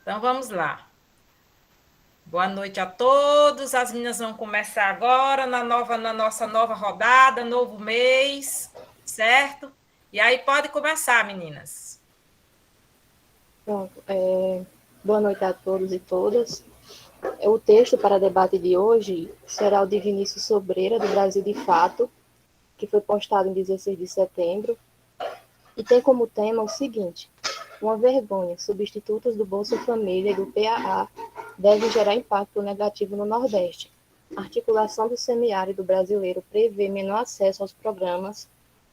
Então vamos lá. Boa noite a todos. As meninas vão começar agora na nossa nova rodada, novo mês, certo? E aí pode começar, meninas. Pronto. Boa noite a todos e todas. O texto para debate de hoje será o de Vinícius Sobreira, do Brasil de Fato, que foi postado em 16 de setembro, e tem como tema o seguinte: uma vergonha, substitutos do Bolsa Família e do PAA devem gerar impacto negativo no Nordeste. A articulação do semiárido brasileiro prevê menor acesso aos programas,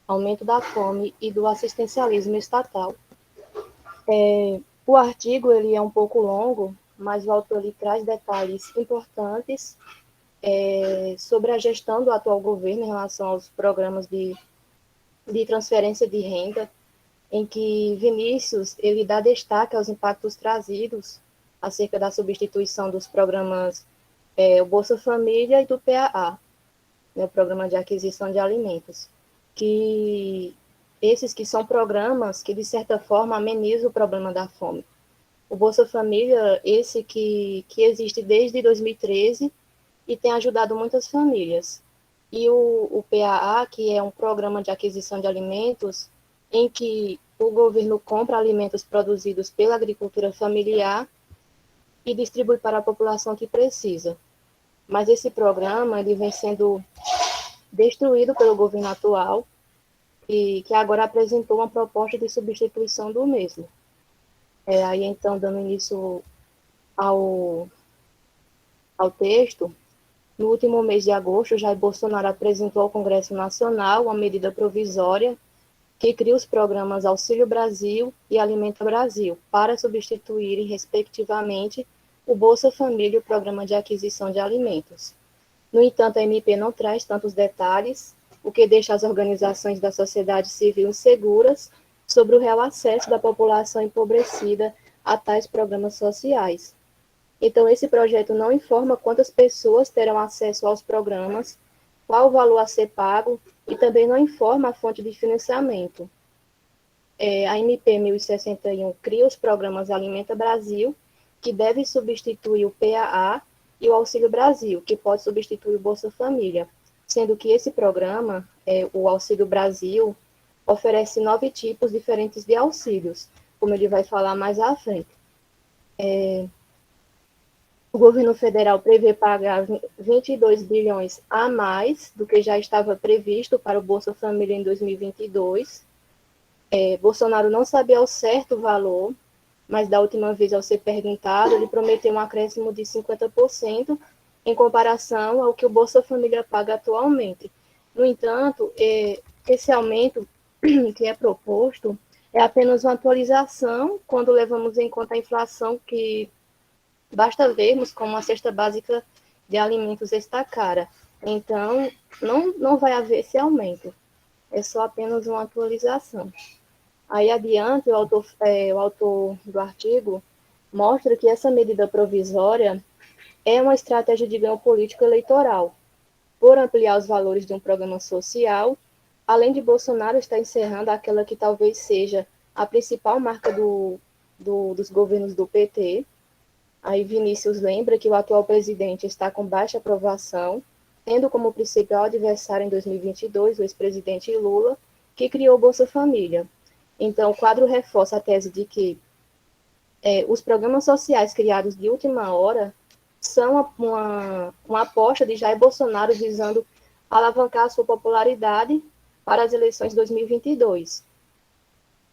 aumento da fome e do assistencialismo estatal. O artigo ele é um pouco longo, mas o autor ele traz detalhes importantes sobre a gestão do atual governo em relação aos programas de transferência de renda, em que Vinícius ele dá destaque aos impactos trazidos acerca da substituição dos programas o Bolsa Família e do PAA, né, o Programa de Aquisição de Alimentos, que esses que são programas que, de certa forma, amenizam o problema da fome. O Bolsa Família, esse que existe desde 2013 e tem ajudado muitas famílias. E o PAA, que é um programa de aquisição de alimentos, em que o governo compra alimentos produzidos pela agricultura familiar e distribui para a população que precisa. Mas esse programa ele vem sendo destruído pelo governo atual e que agora apresentou uma proposta de substituição do mesmo. Aí então, dando início ao, ao texto, no último mês de agosto, Jair Bolsonaro apresentou ao Congresso Nacional uma medida provisória que cria os programas Auxílio Brasil e Alimenta Brasil para substituírem, respectivamente, o Bolsa Família e o Programa de Aquisição de Alimentos. No entanto, a MP não traz tantos detalhes, o que deixa as organizações da sociedade civil inseguras sobre o real acesso da população empobrecida a tais programas sociais. Então, esse projeto não informa quantas pessoas terão acesso aos programas, qual o valor a ser pago e também não informa a fonte de financiamento. A MP 1061 cria os programas Alimenta Brasil, que deve substituir o PAA, e o Auxílio Brasil, que pode substituir o Bolsa Família, sendo que esse programa, o Auxílio Brasil, oferece 9 tipos diferentes de auxílios, como ele vai falar mais à frente. O governo federal prevê pagar 22 bilhões a mais do que já estava previsto para o Bolsa Família em 2022. Bolsonaro não sabia ao certo o valor, mas da última vez, ao ser perguntado, ele prometeu um acréscimo de 50% em comparação ao que o Bolsa Família paga atualmente. No entanto, esse aumento que é proposto é apenas uma atualização quando levamos em conta a inflação, que basta vermos como a cesta básica de alimentos está cara. Então, não vai haver esse aumento, é só apenas uma atualização. Aí adiante, o autor do artigo mostra que essa medida provisória é uma estratégia de ganho político eleitoral, por ampliar os valores de um programa social, além de Bolsonaro estar encerrando aquela que talvez seja a principal marca dos governos do PT. Aí Vinícius lembra que o atual presidente está com baixa aprovação, tendo como principal adversário em 2022 o ex-presidente Lula, que criou o Bolsa Família. Então, o quadro reforça a tese de que os programas sociais criados de última hora são uma aposta de Jair Bolsonaro visando alavancar sua popularidade para as eleições de 2022.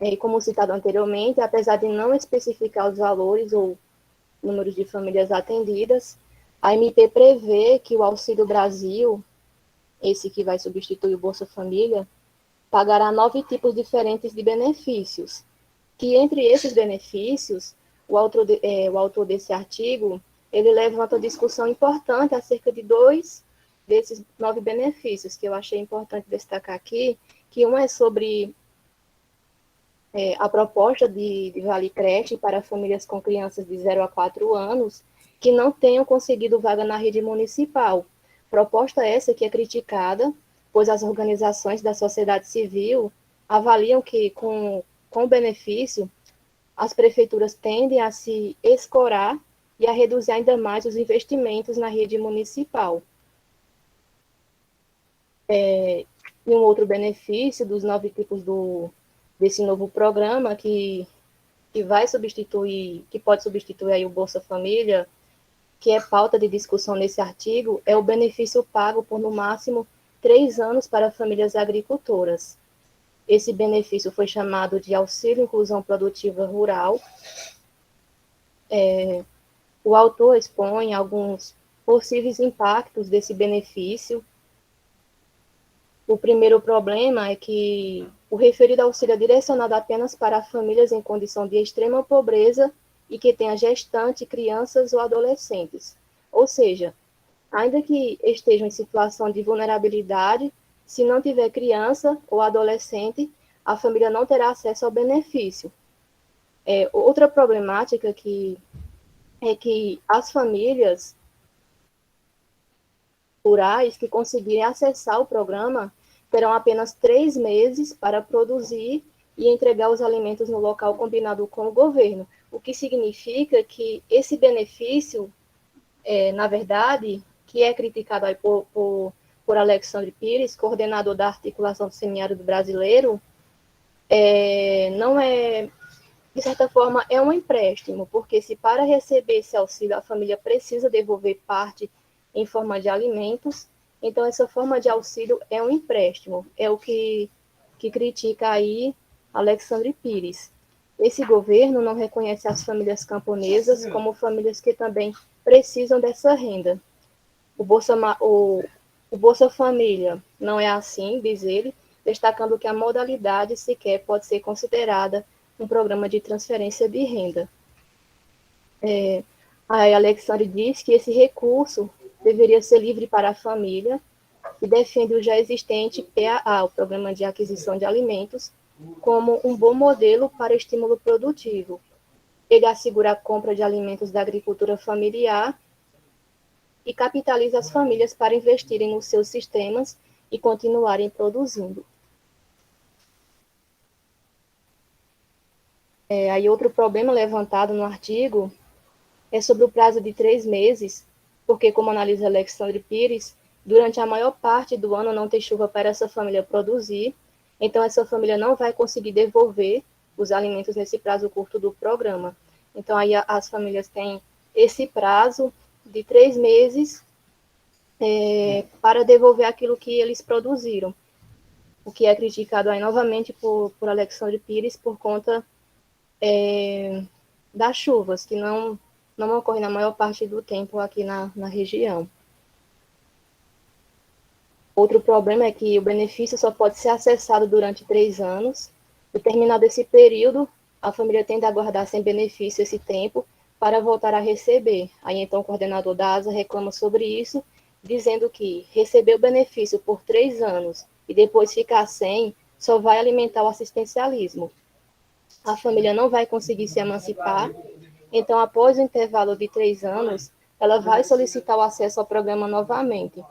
E como citado anteriormente, apesar de não especificar os valores ou números de famílias atendidas, a MP prevê que o Auxílio Brasil, esse que vai substituir o Bolsa Família, pagará 9 tipos diferentes de benefícios, que entre esses benefícios, o autor desse artigo, ele levanta uma discussão importante acerca de 2 desses 9 benefícios, que eu achei importante destacar aqui, que um é sobre a proposta de Vale Creche para famílias com crianças de 0 a 4 anos que não tenham conseguido vaga na rede municipal. Proposta essa que é criticada, pois as organizações da sociedade civil avaliam que, com o benefício, as prefeituras tendem a se escorar e a reduzir ainda mais os investimentos na rede municipal. E um outro benefício dos 9 tipos desse novo programa que vai substituir, que pode substituir aí o Bolsa Família, que é pauta de discussão nesse artigo, é o benefício pago por no máximo 3 anos para famílias agricultoras. Esse benefício foi chamado de Auxílio Inclusão Produtiva Rural. O autor expõe alguns possíveis impactos desse benefício. O primeiro problema é que o referido auxílio é direcionado apenas para famílias em condição de extrema pobreza e que tenha gestante, crianças ou adolescentes. Ou seja, ainda que estejam em situação de vulnerabilidade, se não tiver criança ou adolescente, a família não terá acesso ao benefício. Outra problemática é que as famílias rurais que conseguirem acessar o programa terão apenas 3 meses para produzir e entregar os alimentos no local combinado com o governo, o que significa que esse benefício, na verdade, que é criticado aí por Alexandre Pires, coordenador da articulação do semiárido brasileiro, não é, de certa forma, é um empréstimo, porque se para receber esse auxílio a família precisa devolver parte em forma de alimentos, então essa forma de auxílio é um empréstimo, é o que critica aí Alexandre Pires. Esse governo não reconhece as famílias camponesas como famílias que também precisam dessa renda. O Bolsa Família não é assim, diz ele, destacando que a modalidade sequer pode ser considerada um programa de transferência de renda. A Alexandre diz que esse recurso deveria ser livre para a família e defende o já existente PAA, o Programa de Aquisição de Alimentos, como um bom modelo para estímulo produtivo. Ele assegura a compra de alimentos da agricultura familiar e capitaliza as famílias para investirem nos seus sistemas e continuarem produzindo. Aí outro problema levantado no artigo é sobre o prazo de 3 meses, porque, como analisa Alexandre Pires, durante a maior parte do ano não tem chuva para essa família produzir, então essa família não vai conseguir devolver os alimentos nesse prazo curto do programa. Então aí as famílias têm esse prazo de 3 meses para devolver aquilo que eles produziram, o que é criticado aí novamente por Alexandre Pires por conta das chuvas, que não ocorrem na maior parte do tempo aqui na região. Outro problema é que o benefício só pode ser acessado durante 3 anos, e terminado esse período, a família tende a aguardar sem benefício esse tempo para voltar a receber. Aí então o coordenador da ASA reclama sobre isso, dizendo que receber o benefício por 3 anos e depois ficar sem, só vai alimentar o assistencialismo. A família não vai conseguir se emancipar, então após o intervalo de 3 anos, ela vai solicitar o acesso ao programa novamente.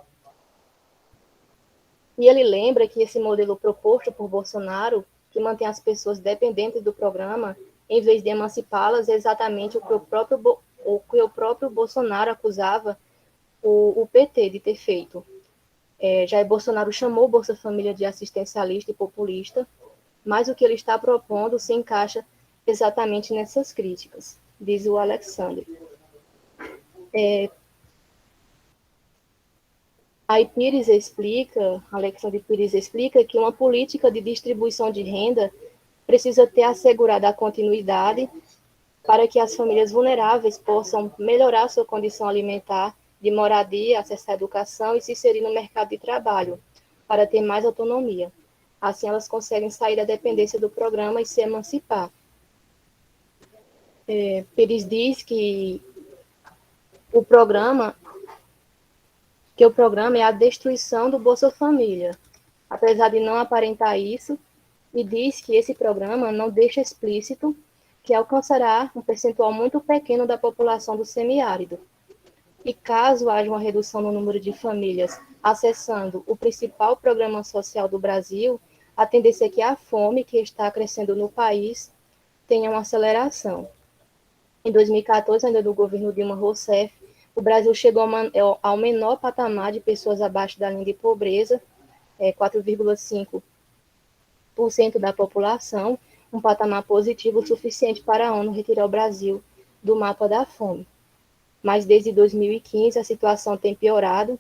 E ele lembra que esse modelo proposto por Bolsonaro, que mantém as pessoas dependentes do programa, em vez de emancipá-las, é exatamente o que o próprio Bolsonaro acusava o PT de ter feito. Jair Bolsonaro chamou o Bolsa Família de assistencialista e populista, mas o que ele está propondo se encaixa exatamente nessas críticas, diz o Alexandre. Aí Alexandre Pires explica que uma política de distribuição de renda precisa ter assegurada a continuidade para que as famílias vulneráveis possam melhorar sua condição alimentar, de moradia, acesso à educação e se inserir no mercado de trabalho, para ter mais autonomia. Assim, elas conseguem sair da dependência do programa e se emancipar. Pires diz que o programa é a destruição do Bolsa Família, apesar de não aparentar isso, e diz que esse programa não deixa explícito que alcançará um percentual muito pequeno da população do semiárido. E caso haja uma redução no número de famílias acessando o principal programa social do Brasil, a tendência é que a fome que está crescendo no país tenha uma aceleração. Em 2014, ainda do governo Dilma Rousseff, o Brasil chegou ao menor patamar de pessoas abaixo da linha de pobreza, 4,5% da população, um patamar positivo suficiente para a ONU retirar o Brasil do mapa da fome. Mas desde 2015 a situação tem piorado,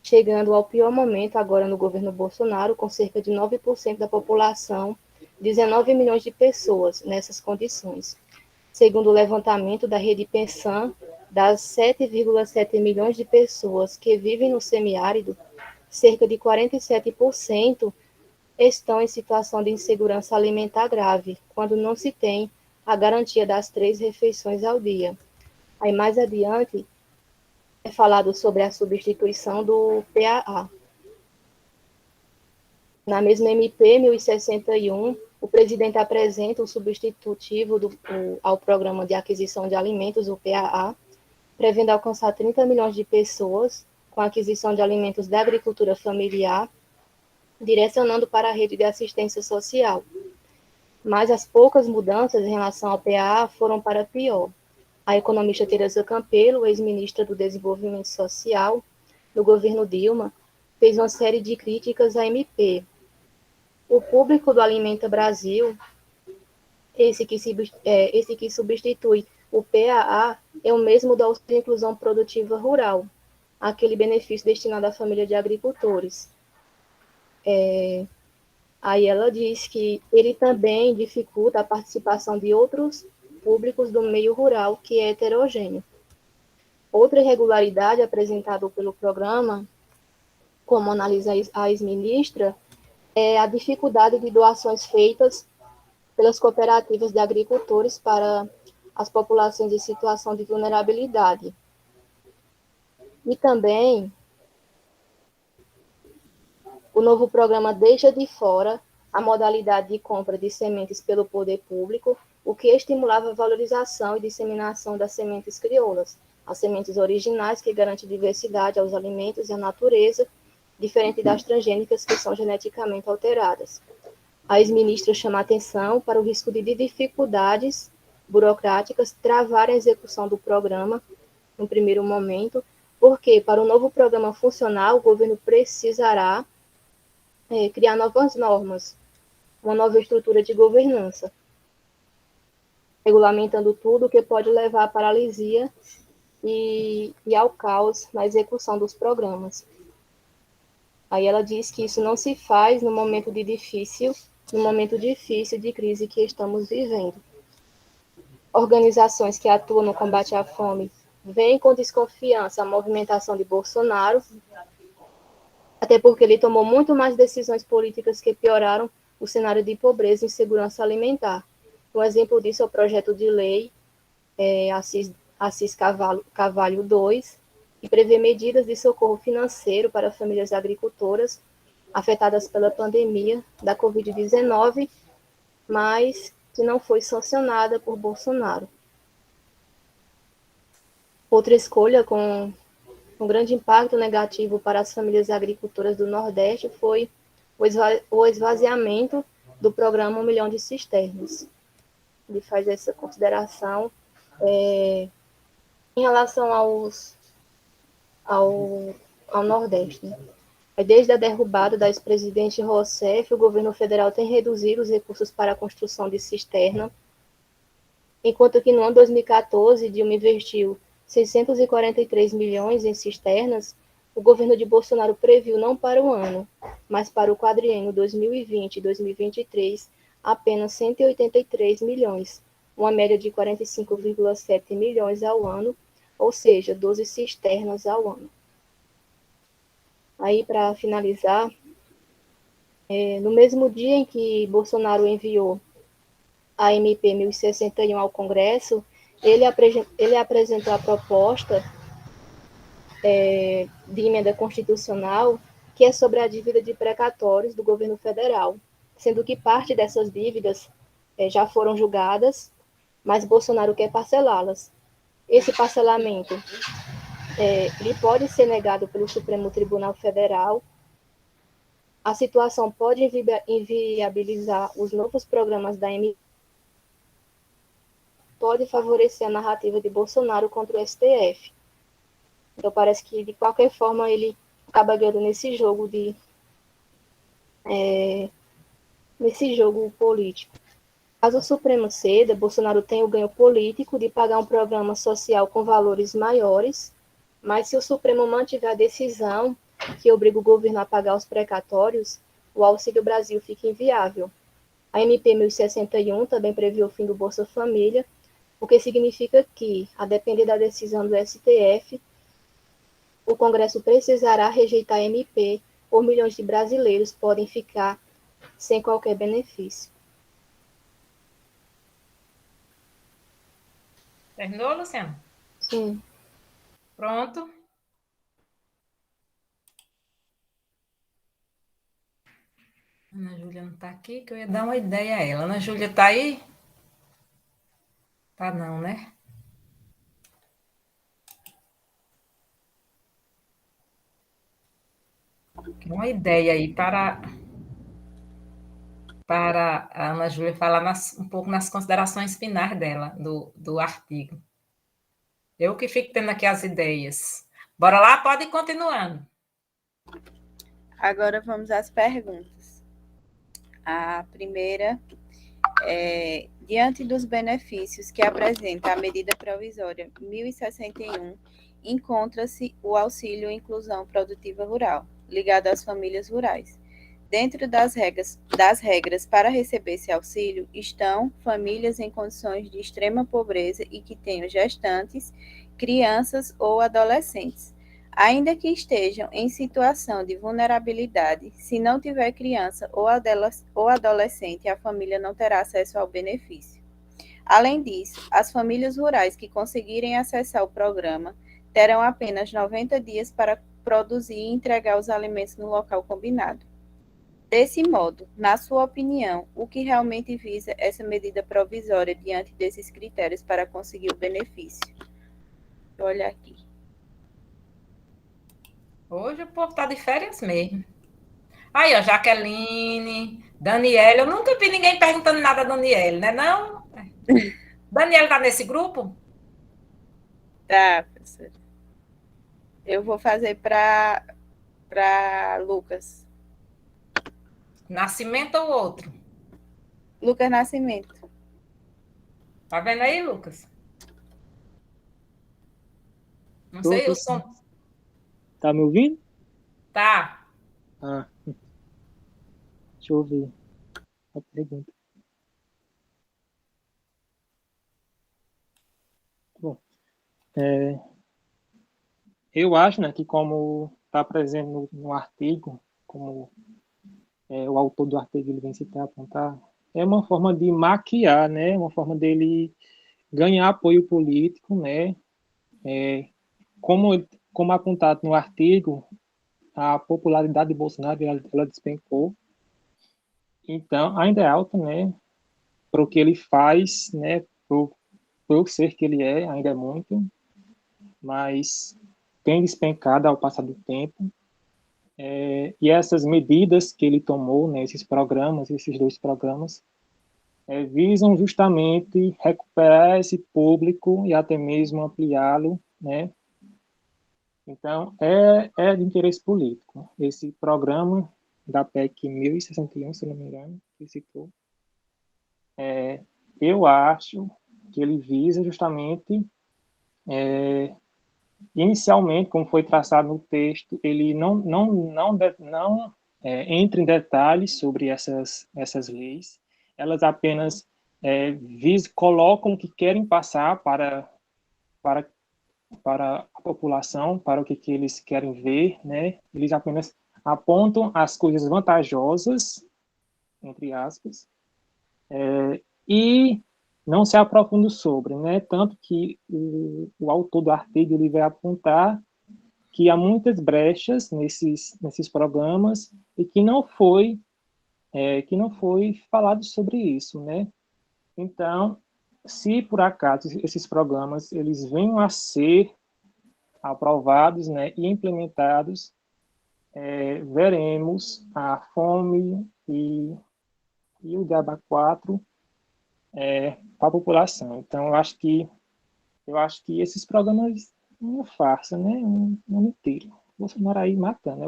chegando ao pior momento agora no governo Bolsonaro, com cerca de 9% da população, 19 milhões de pessoas nessas condições. Segundo o levantamento da Rede Pensan, das 7,7 milhões de pessoas que vivem no semiárido, cerca de 47% estão em situação de insegurança alimentar grave, quando não se tem a garantia das 3 refeições ao dia. Aí mais adiante é falado sobre a substituição do PAA. Na mesma MP 1061, o presidente apresenta o substitutivo ao Programa de Aquisição de Alimentos, o PAA, prevendo alcançar 30 milhões de pessoas com a aquisição de alimentos da agricultura familiar, direcionando para a rede de assistência social. Mas as poucas mudanças em relação ao PAA foram para pior. A economista Teresa Campelo, ex-ministra do Desenvolvimento Social do governo Dilma, fez uma série de críticas à MP. O público do Alimenta Brasil, esse que substitui o PAA, é o mesmo do Auxílio de Inclusão Produtiva Rural, aquele benefício destinado à família de agricultores. Aí ela diz que ele também dificulta a participação de outros públicos do meio rural, que é heterogêneo. Outra irregularidade apresentada pelo programa, como analisa a ex-ministra, é a dificuldade de doações feitas pelas cooperativas de agricultores para as populações em situação de vulnerabilidade. E também, o novo programa deixa de fora a modalidade de compra de sementes pelo poder público, o que estimulava a valorização e disseminação das sementes crioulas, as sementes originais que garantem diversidade aos alimentos e à natureza, diferente das transgênicas que são geneticamente alteradas. A ex-ministra chama a atenção para o risco de dificuldades burocráticas travar a execução do programa no primeiro momento, porque para o novo programa funcionar, o governo precisará criar novas normas, uma nova estrutura de governança, regulamentando tudo o que pode levar à paralisia e ao caos na execução dos programas. Aí ela diz que isso não se faz no momento difícil de crise que estamos vivendo. Organizações que atuam no combate à fome veem com desconfiança a movimentação de Bolsonaro, até porque ele tomou muito mais decisões políticas que pioraram o cenário de pobreza e insegurança alimentar. Um exemplo disso é o projeto de lei Assis Carvalho II, que prevê medidas de socorro financeiro para famílias agricultoras afetadas pela pandemia da Covid-19, mas que não foi sancionada por Bolsonaro. Outra escolha com um grande impacto negativo para as famílias agricultoras do Nordeste foi o esvaziamento do programa 1 milhão de cisternas. Ele faz essa consideração em relação ao Nordeste. Desde a derrubada da ex-presidente Rousseff, o governo federal tem reduzido os recursos para a construção de cisterna, enquanto que no ano 2014, Dilma investiu 643 milhões em cisternas, o governo de Bolsonaro previu não para o ano, mas para o quadriênio 2020 e 2023, apenas 183 milhões, uma média de 45,7 milhões ao ano, ou seja, 12 cisternas ao ano. Aí, para finalizar, no mesmo dia em que Bolsonaro enviou a MP 1061 ao Congresso, ele apresentou a proposta de emenda constitucional que é sobre a dívida de precatórios do governo federal, sendo que parte dessas dívidas já foram julgadas, mas Bolsonaro quer parcelá-las. Esse parcelamento ele pode ser negado pelo Supremo Tribunal Federal. A situação pode inviabilizar os novos programas da MP pode favorecer a narrativa de Bolsonaro contra o STF. Então, parece que, de qualquer forma, ele acaba ganhando nesse jogo político. Caso o Supremo ceda, Bolsonaro tem o ganho político de pagar um programa social com valores maiores, mas se o Supremo mantiver a decisão que obriga o governo a pagar os precatórios, o Auxílio Brasil fica inviável. A MP 1061 também previu o fim do Bolsa Família, o que significa que, a depender da decisão do STF, o Congresso precisará rejeitar a MP ou milhões de brasileiros podem ficar sem qualquer benefício. Terminou, Luciano? Sim. Pronto. Ana Júlia não está aqui, que eu ia dar uma ideia a ela. Ana Júlia está aí? Tá não, né? Uma ideia aí para a Ana Júlia falar um pouco nas considerações finais dela, do artigo. Eu que fico tendo aqui as ideias. Bora lá, pode ir continuando. Agora vamos às perguntas. A primeira é: diante dos benefícios que apresenta a medida provisória 1061, encontra-se o auxílio inclusão produtiva rural, ligado às famílias rurais. Dentro das regras para receber esse auxílio estão famílias em condições de extrema pobreza e que tenham gestantes, crianças ou adolescentes. Ainda que estejam em situação de vulnerabilidade, se não tiver criança ou adolescente, a família não terá acesso ao benefício. Além disso, as famílias rurais que conseguirem acessar o programa terão apenas 90 dias para produzir e entregar os alimentos no local combinado. Desse modo, na sua opinião, o que realmente visa essa medida provisória diante desses critérios para conseguir o benefício? Olha aqui. Hoje o povo está de férias mesmo. Aí, ó, Jaqueline, Daniela. Eu nunca vi ninguém perguntando nada a Daniela, né? Não? Daniela está nesse grupo? Tá, professora. Eu vou fazer para Lucas. Nascimento ou outro? Lucas Nascimento. Tá vendo aí, Lucas? Não Tô, sei, tô o sim. som. Tá me ouvindo? Tá. Ah, deixa eu ver a pergunta. Bom, eu acho, né, que como está presente no artigo, como o autor do artigo ele vem citar, apontar, é uma forma de maquiar, né, uma forma dele ganhar apoio político, né, como apontado no artigo, a popularidade de Bolsonaro ela despencou, então ainda é alta, né, para o que ele faz, né, por ser que ele é, ainda é muito, mas tem despencado ao passar do tempo. E essas medidas que ele tomou, né, esses programas, esses dois programas, visam justamente recuperar esse público e até mesmo ampliá-lo, né? Então, é de interesse político. Esse programa da PEC 1061, se não me engano, que citou, eu acho que ele visa justamente inicialmente, como foi traçado no texto, ele não entra em detalhes sobre essas leis, elas apenas colocam o que querem passar para, para a população, para o que eles querem ver, né? Eles apenas apontam as coisas vantajosas, entre aspas, e não se aprofunda sobre, né? Tanto que o autor do artigo ele vai apontar que há muitas brechas nesses programas e que não foi falado sobre isso, né? Então, se por acaso esses programas eles venham a ser aprovados, né, e implementados, veremos a fome e o diabo 4 para a população. Então, eu acho que esses programas uma farsa, né? Uma mentira. Bolsonaro aí matando, né?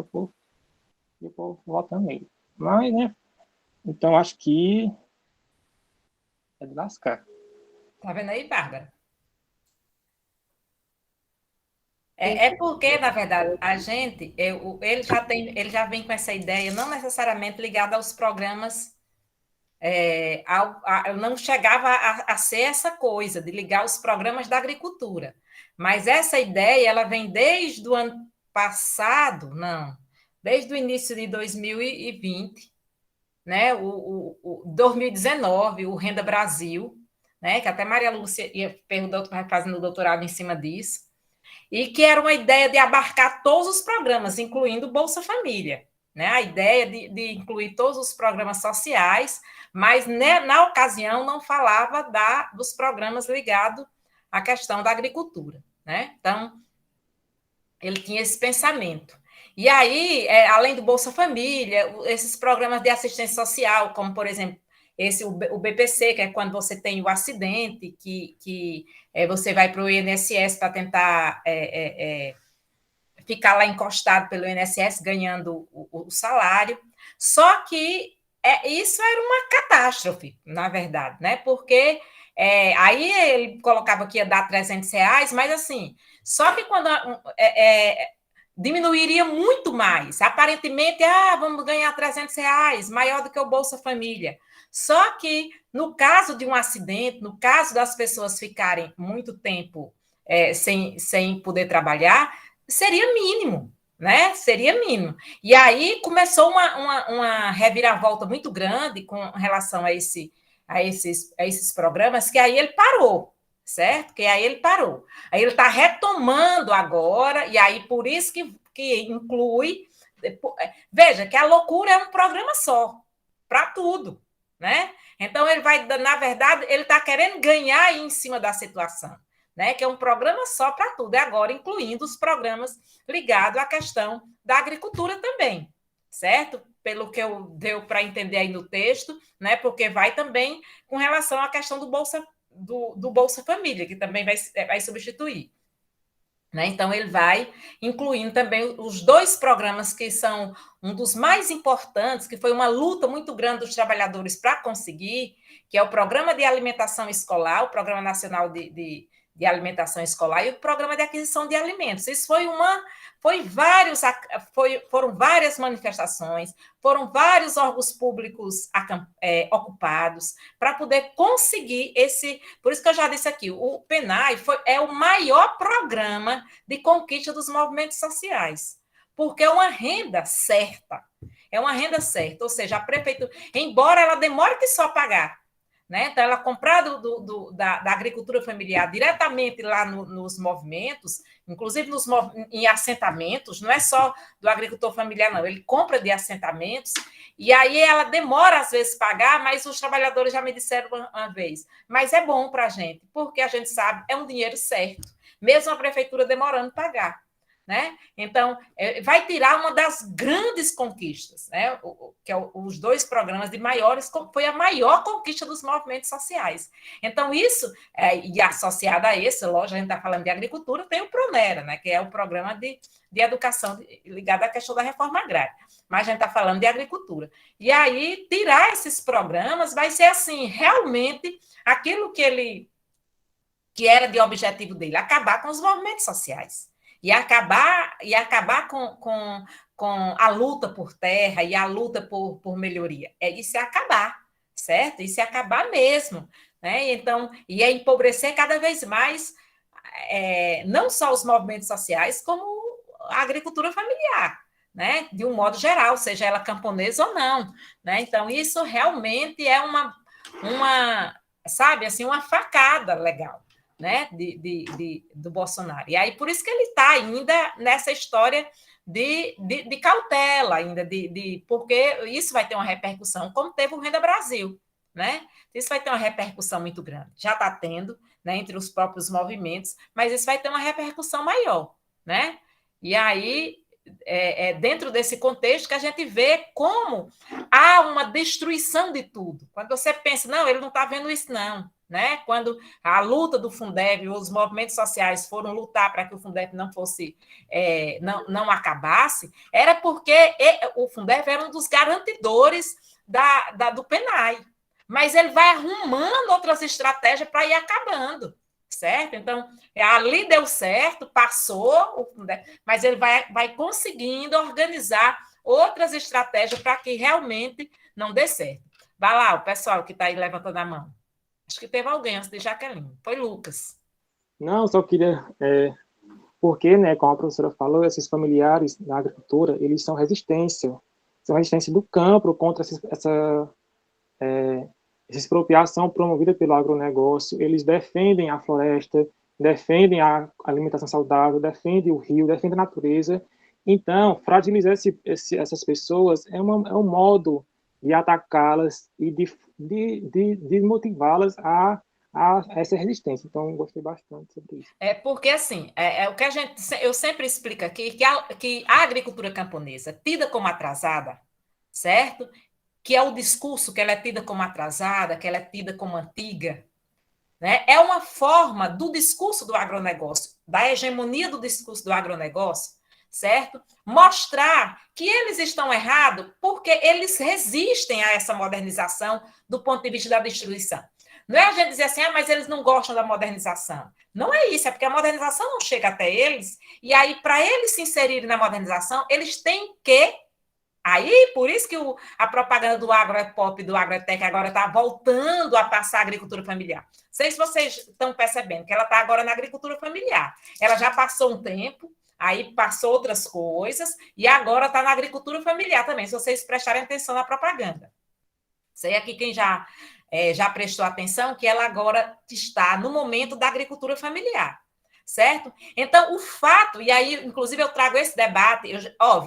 E o povo votando nele. Mas, né? Então, acho que é de lascar. Tá vendo aí, Bárbara? É porque, na verdade, a gente, ele já vem com essa ideia, não necessariamente ligada aos programas, eu não chegava a ser essa coisa de ligar os programas da agricultura, mas essa ideia, ela vem desde o ano passado, não, desde o início de 2020, né, o 2019, o Renda Brasil, né, que até Maria Lúcia perguntou, fazendo o doutorado em cima disso, e que era uma ideia de abarcar todos os programas, incluindo o Bolsa Família. Né? A ideia de incluir todos os programas sociais, mas né, na ocasião não falava dos programas ligados à questão da agricultura. Né? Então, ele tinha esse pensamento. E aí, além do Bolsa Família, esses programas de assistência social, como, por exemplo, o BPC, que é quando você tem o acidente, que você vai para o INSS para tentar ficar lá encostado pelo INSS, ganhando o salário. Só que isso era uma catástrofe, na verdade, né? Porque aí ele colocava que ia dar R$ 300, mas assim, só que quando diminuiria muito mais. Aparentemente, vamos ganhar R$ 300, maior do que o Bolsa Família. Só que, no caso de um acidente, no caso das pessoas ficarem muito tempo sem poder trabalhar, seria mínimo, né? Seria mínimo. E aí começou uma reviravolta muito grande com relação a esses programas, que aí ele parou, certo? Que aí ele parou. Aí ele está retomando agora, e aí por isso que inclui. Veja que a loucura é um programa só, para tudo, né? Então ele vai, na verdade, ele está querendo ganhar em cima da situação. Né, que é um programa só para tudo, e agora incluindo os programas ligados à questão da agricultura também, certo? Pelo que deu para entender aí no texto, né, porque vai também com relação à questão do Bolsa Família, que também vai substituir. Né? Então, ele vai incluindo também os dois programas que são um dos mais importantes, que foi uma luta muito grande dos trabalhadores para conseguir, que é o Programa de Alimentação Escolar, o Programa Nacional de Alimentação Escolar e o Programa de Aquisição de Alimentos. Isso foram várias manifestações, foram vários órgãos públicos ocupados para poder conseguir esse. Por isso que eu já disse aqui, o PENAI é o maior programa de conquista dos movimentos sociais, porque é uma renda certa. Ou seja, a prefeitura, embora ela demore que só pagar, né? Então, ela comprar da agricultura familiar diretamente lá nos movimentos, inclusive em assentamentos, não é só do agricultor familiar, não, ele compra de assentamentos, e aí ela demora, às vezes, pagar, mas os trabalhadores já me disseram uma vez, mas é bom para a gente, porque a gente sabe, é um dinheiro certo, mesmo a prefeitura demorando pagar. Né? Então, vai tirar uma das grandes conquistas, né? Que é os dois programas de maiores, foi a maior conquista dos movimentos sociais. Então, isso, e associado a esse, lógico, a gente está falando de agricultura, tem o PRONERA, né? Que é o programa de educação ligado à questão da reforma agrária. Mas a gente está falando de agricultura. E aí, tirar esses programas vai ser, assim, realmente aquilo que era de objetivo dele, acabar com os movimentos sociais. E acabar com a luta por terra e a luta por melhoria. Isso é acabar, certo? Isso é acabar mesmo. Né? Então, e é empobrecer cada vez mais não só os movimentos sociais, como a agricultura familiar, né? De um modo geral, seja ela camponesa ou não. Né? Então, isso realmente é sabe, assim, uma facada legal. Né, do Bolsonaro. E aí, por isso que ele está ainda nessa história de cautela, ainda, porque isso vai ter uma repercussão, como teve o Renda Brasil. Né? Isso vai ter uma repercussão muito grande. Já está tendo, né, entre os próprios movimentos, mas isso vai ter uma repercussão maior. Né? E aí, dentro desse contexto, que a gente vê como há uma destruição de tudo. Quando você pensa, não, ele não está vendo isso, não. Né? Quando a luta do Fundeb, os movimentos sociais foram lutar para que o Fundeb não fosse, não acabasse, era porque o Fundeb era um dos garantidores do PENAI. Mas ele vai arrumando outras estratégias para ir acabando, certo? Então, ali deu certo, passou, mas ele vai conseguindo organizar outras estratégias para que realmente não dê certo. Vai lá, o pessoal que está aí levantando a mão. Acho que teve alguém antes de Jaqueline. Foi Lucas. Não, só queria... porque, né, como a professora falou, esses familiares da agricultura, eles são resistência do campo contra essa expropriação promovida pelo agronegócio. Eles defendem a floresta, defendem a alimentação saudável, defendem o rio, defendem a natureza. Então, fragilizar essas pessoas é um modo de atacá-las e de motivá-las a essa resistência. Então, gostei bastante sobre isso. Porque, assim, o que eu sempre explico aqui, que a agricultura camponesa, tida como atrasada, certo? Que é o discurso que ela é tida como atrasada, que ela é tida como antiga, né? É uma forma do discurso do agronegócio, da hegemonia do discurso do agronegócio, certo? Mostrar que eles estão errados porque eles resistem a essa modernização do ponto de vista da destruição. Não é a gente dizer assim, mas eles não gostam da modernização. Não é isso, é porque a modernização não chega até eles, e aí, para eles se inserirem na modernização, eles têm que... Aí, por isso que a propaganda do agropop, do agrotec, agora está voltando a passar a agricultura familiar. Não sei se vocês estão percebendo que ela está agora na agricultura familiar. Ela já passou um tempo, aí passou outras coisas, e agora está na agricultura familiar também, se vocês prestarem atenção na propaganda. Sei aqui quem já prestou atenção, que ela agora está no momento da agricultura familiar, certo? Então, o fato, e aí, inclusive, eu trago esse debate,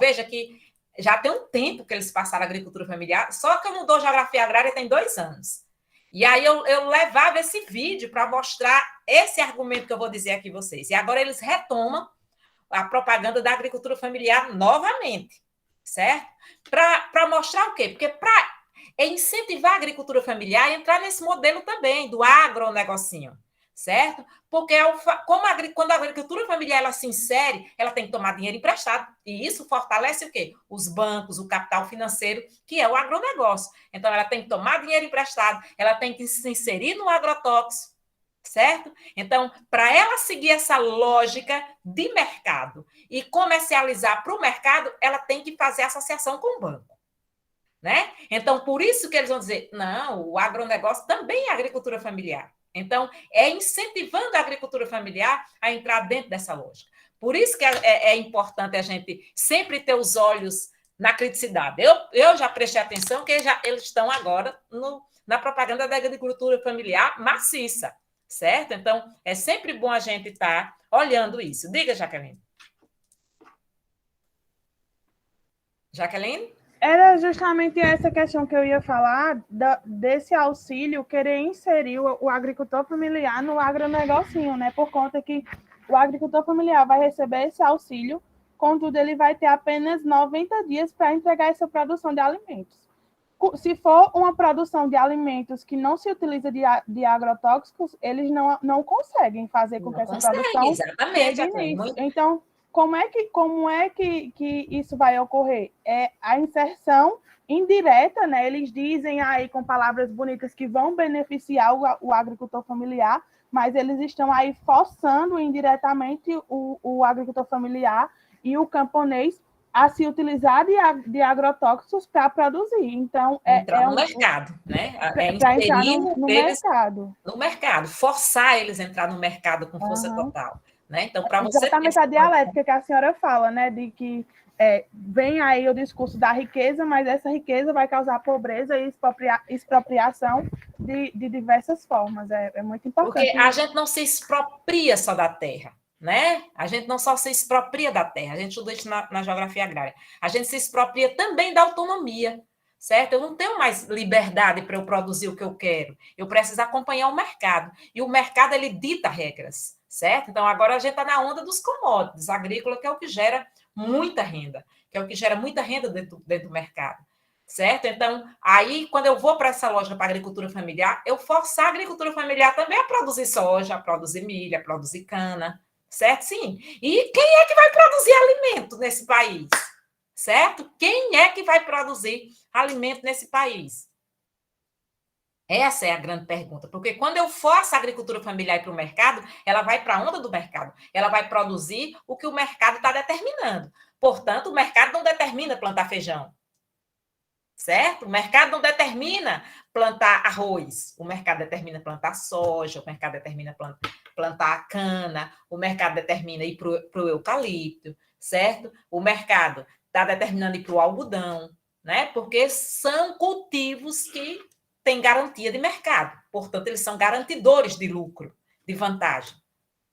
veja que já tem um tempo que eles passaram a agricultura familiar, só que eu não dou geografia agrária tem 2 anos. E aí eu levava esse vídeo para mostrar esse argumento que eu vou dizer aqui a vocês. E agora eles retomam a propaganda da agricultura familiar novamente, certo? Para mostrar o quê? Porque para incentivar a agricultura familiar e entrar nesse modelo também do agronegocinho, certo? Porque quando a agricultura familiar ela se insere, ela tem que tomar dinheiro emprestado. E isso fortalece o quê? Os bancos, o capital financeiro, que é o agronegócio. Então, ela tem que tomar dinheiro emprestado, ela tem que se inserir no agrotóxico, certo? Então, para ela seguir essa lógica de mercado e comercializar para o mercado, ela tem que fazer associação com o banco. Né? Então, por isso que eles vão dizer, não, o agronegócio também é agricultura familiar. Então, é incentivando a agricultura familiar a entrar dentro dessa lógica. Por isso que é importante a gente sempre ter os olhos na criticidade. Eu já prestei atenção que eles estão agora na propaganda da agricultura familiar maciça, certo? Então, é sempre bom a gente estar olhando isso. Diga, Jaqueline. Jaqueline? Era justamente essa questão que eu ia falar, desse auxílio, querer inserir o agricultor familiar no agronegocinho, né? Por conta que o agricultor familiar vai receber esse auxílio, contudo, ele vai ter apenas 90 dias para entregar essa produção de alimentos. Se for uma produção de alimentos que não se utiliza de agrotóxicos, eles não conseguem fazer com que essa produção exatamente, chegue nisso. Então, como é que isso vai ocorrer? É a inserção indireta, né? Eles dizem aí com palavras bonitas que vão beneficiar o agricultor familiar, mas eles estão aí forçando indiretamente o agricultor familiar e o camponês a se utilizar de agrotóxicos para produzir. Então, entrar no mercado, né? Para entrar no mercado. No mercado, forçar eles a entrar no mercado com força total. Né? Então, para você exatamente a dialética que a senhora fala, né? De que vem aí o discurso da riqueza, mas essa riqueza vai causar pobreza e expropriação de diversas formas. É muito importante. Porque a gente não se expropria só da terra, né? A gente não só se expropria da terra, a gente estuda isso na geografia agrária. A gente se expropria também da autonomia, certo? Eu não tenho mais liberdade para eu produzir o que eu quero. Eu preciso acompanhar o mercado. E o mercado, ele dita regras, certo? Então, agora a gente está na onda dos commodities agrícolas, que é o que gera muita renda, dentro do mercado. certo? Então, aí, quando eu vou para essa lógica para a agricultura familiar, eu forçar a agricultura familiar também a produzir soja, a produzir milho, a produzir cana, certo? Sim. E quem é que vai produzir alimento nesse país? Certo? Quem é que vai produzir alimento nesse país? Essa é a grande pergunta, porque quando eu forço a agricultura familiar para o mercado, ela vai para a onda do mercado, ela vai produzir o que o mercado está determinando. Portanto, o mercado não determina plantar feijão, certo? O mercado não determina plantar arroz, o mercado determina plantar soja, o mercado determina plantar cana, o mercado determina ir para o eucalipto, certo? O mercado está determinando ir para o algodão, né? Porque são cultivos que têm garantia de mercado, portanto, eles são garantidores de lucro, de vantagem,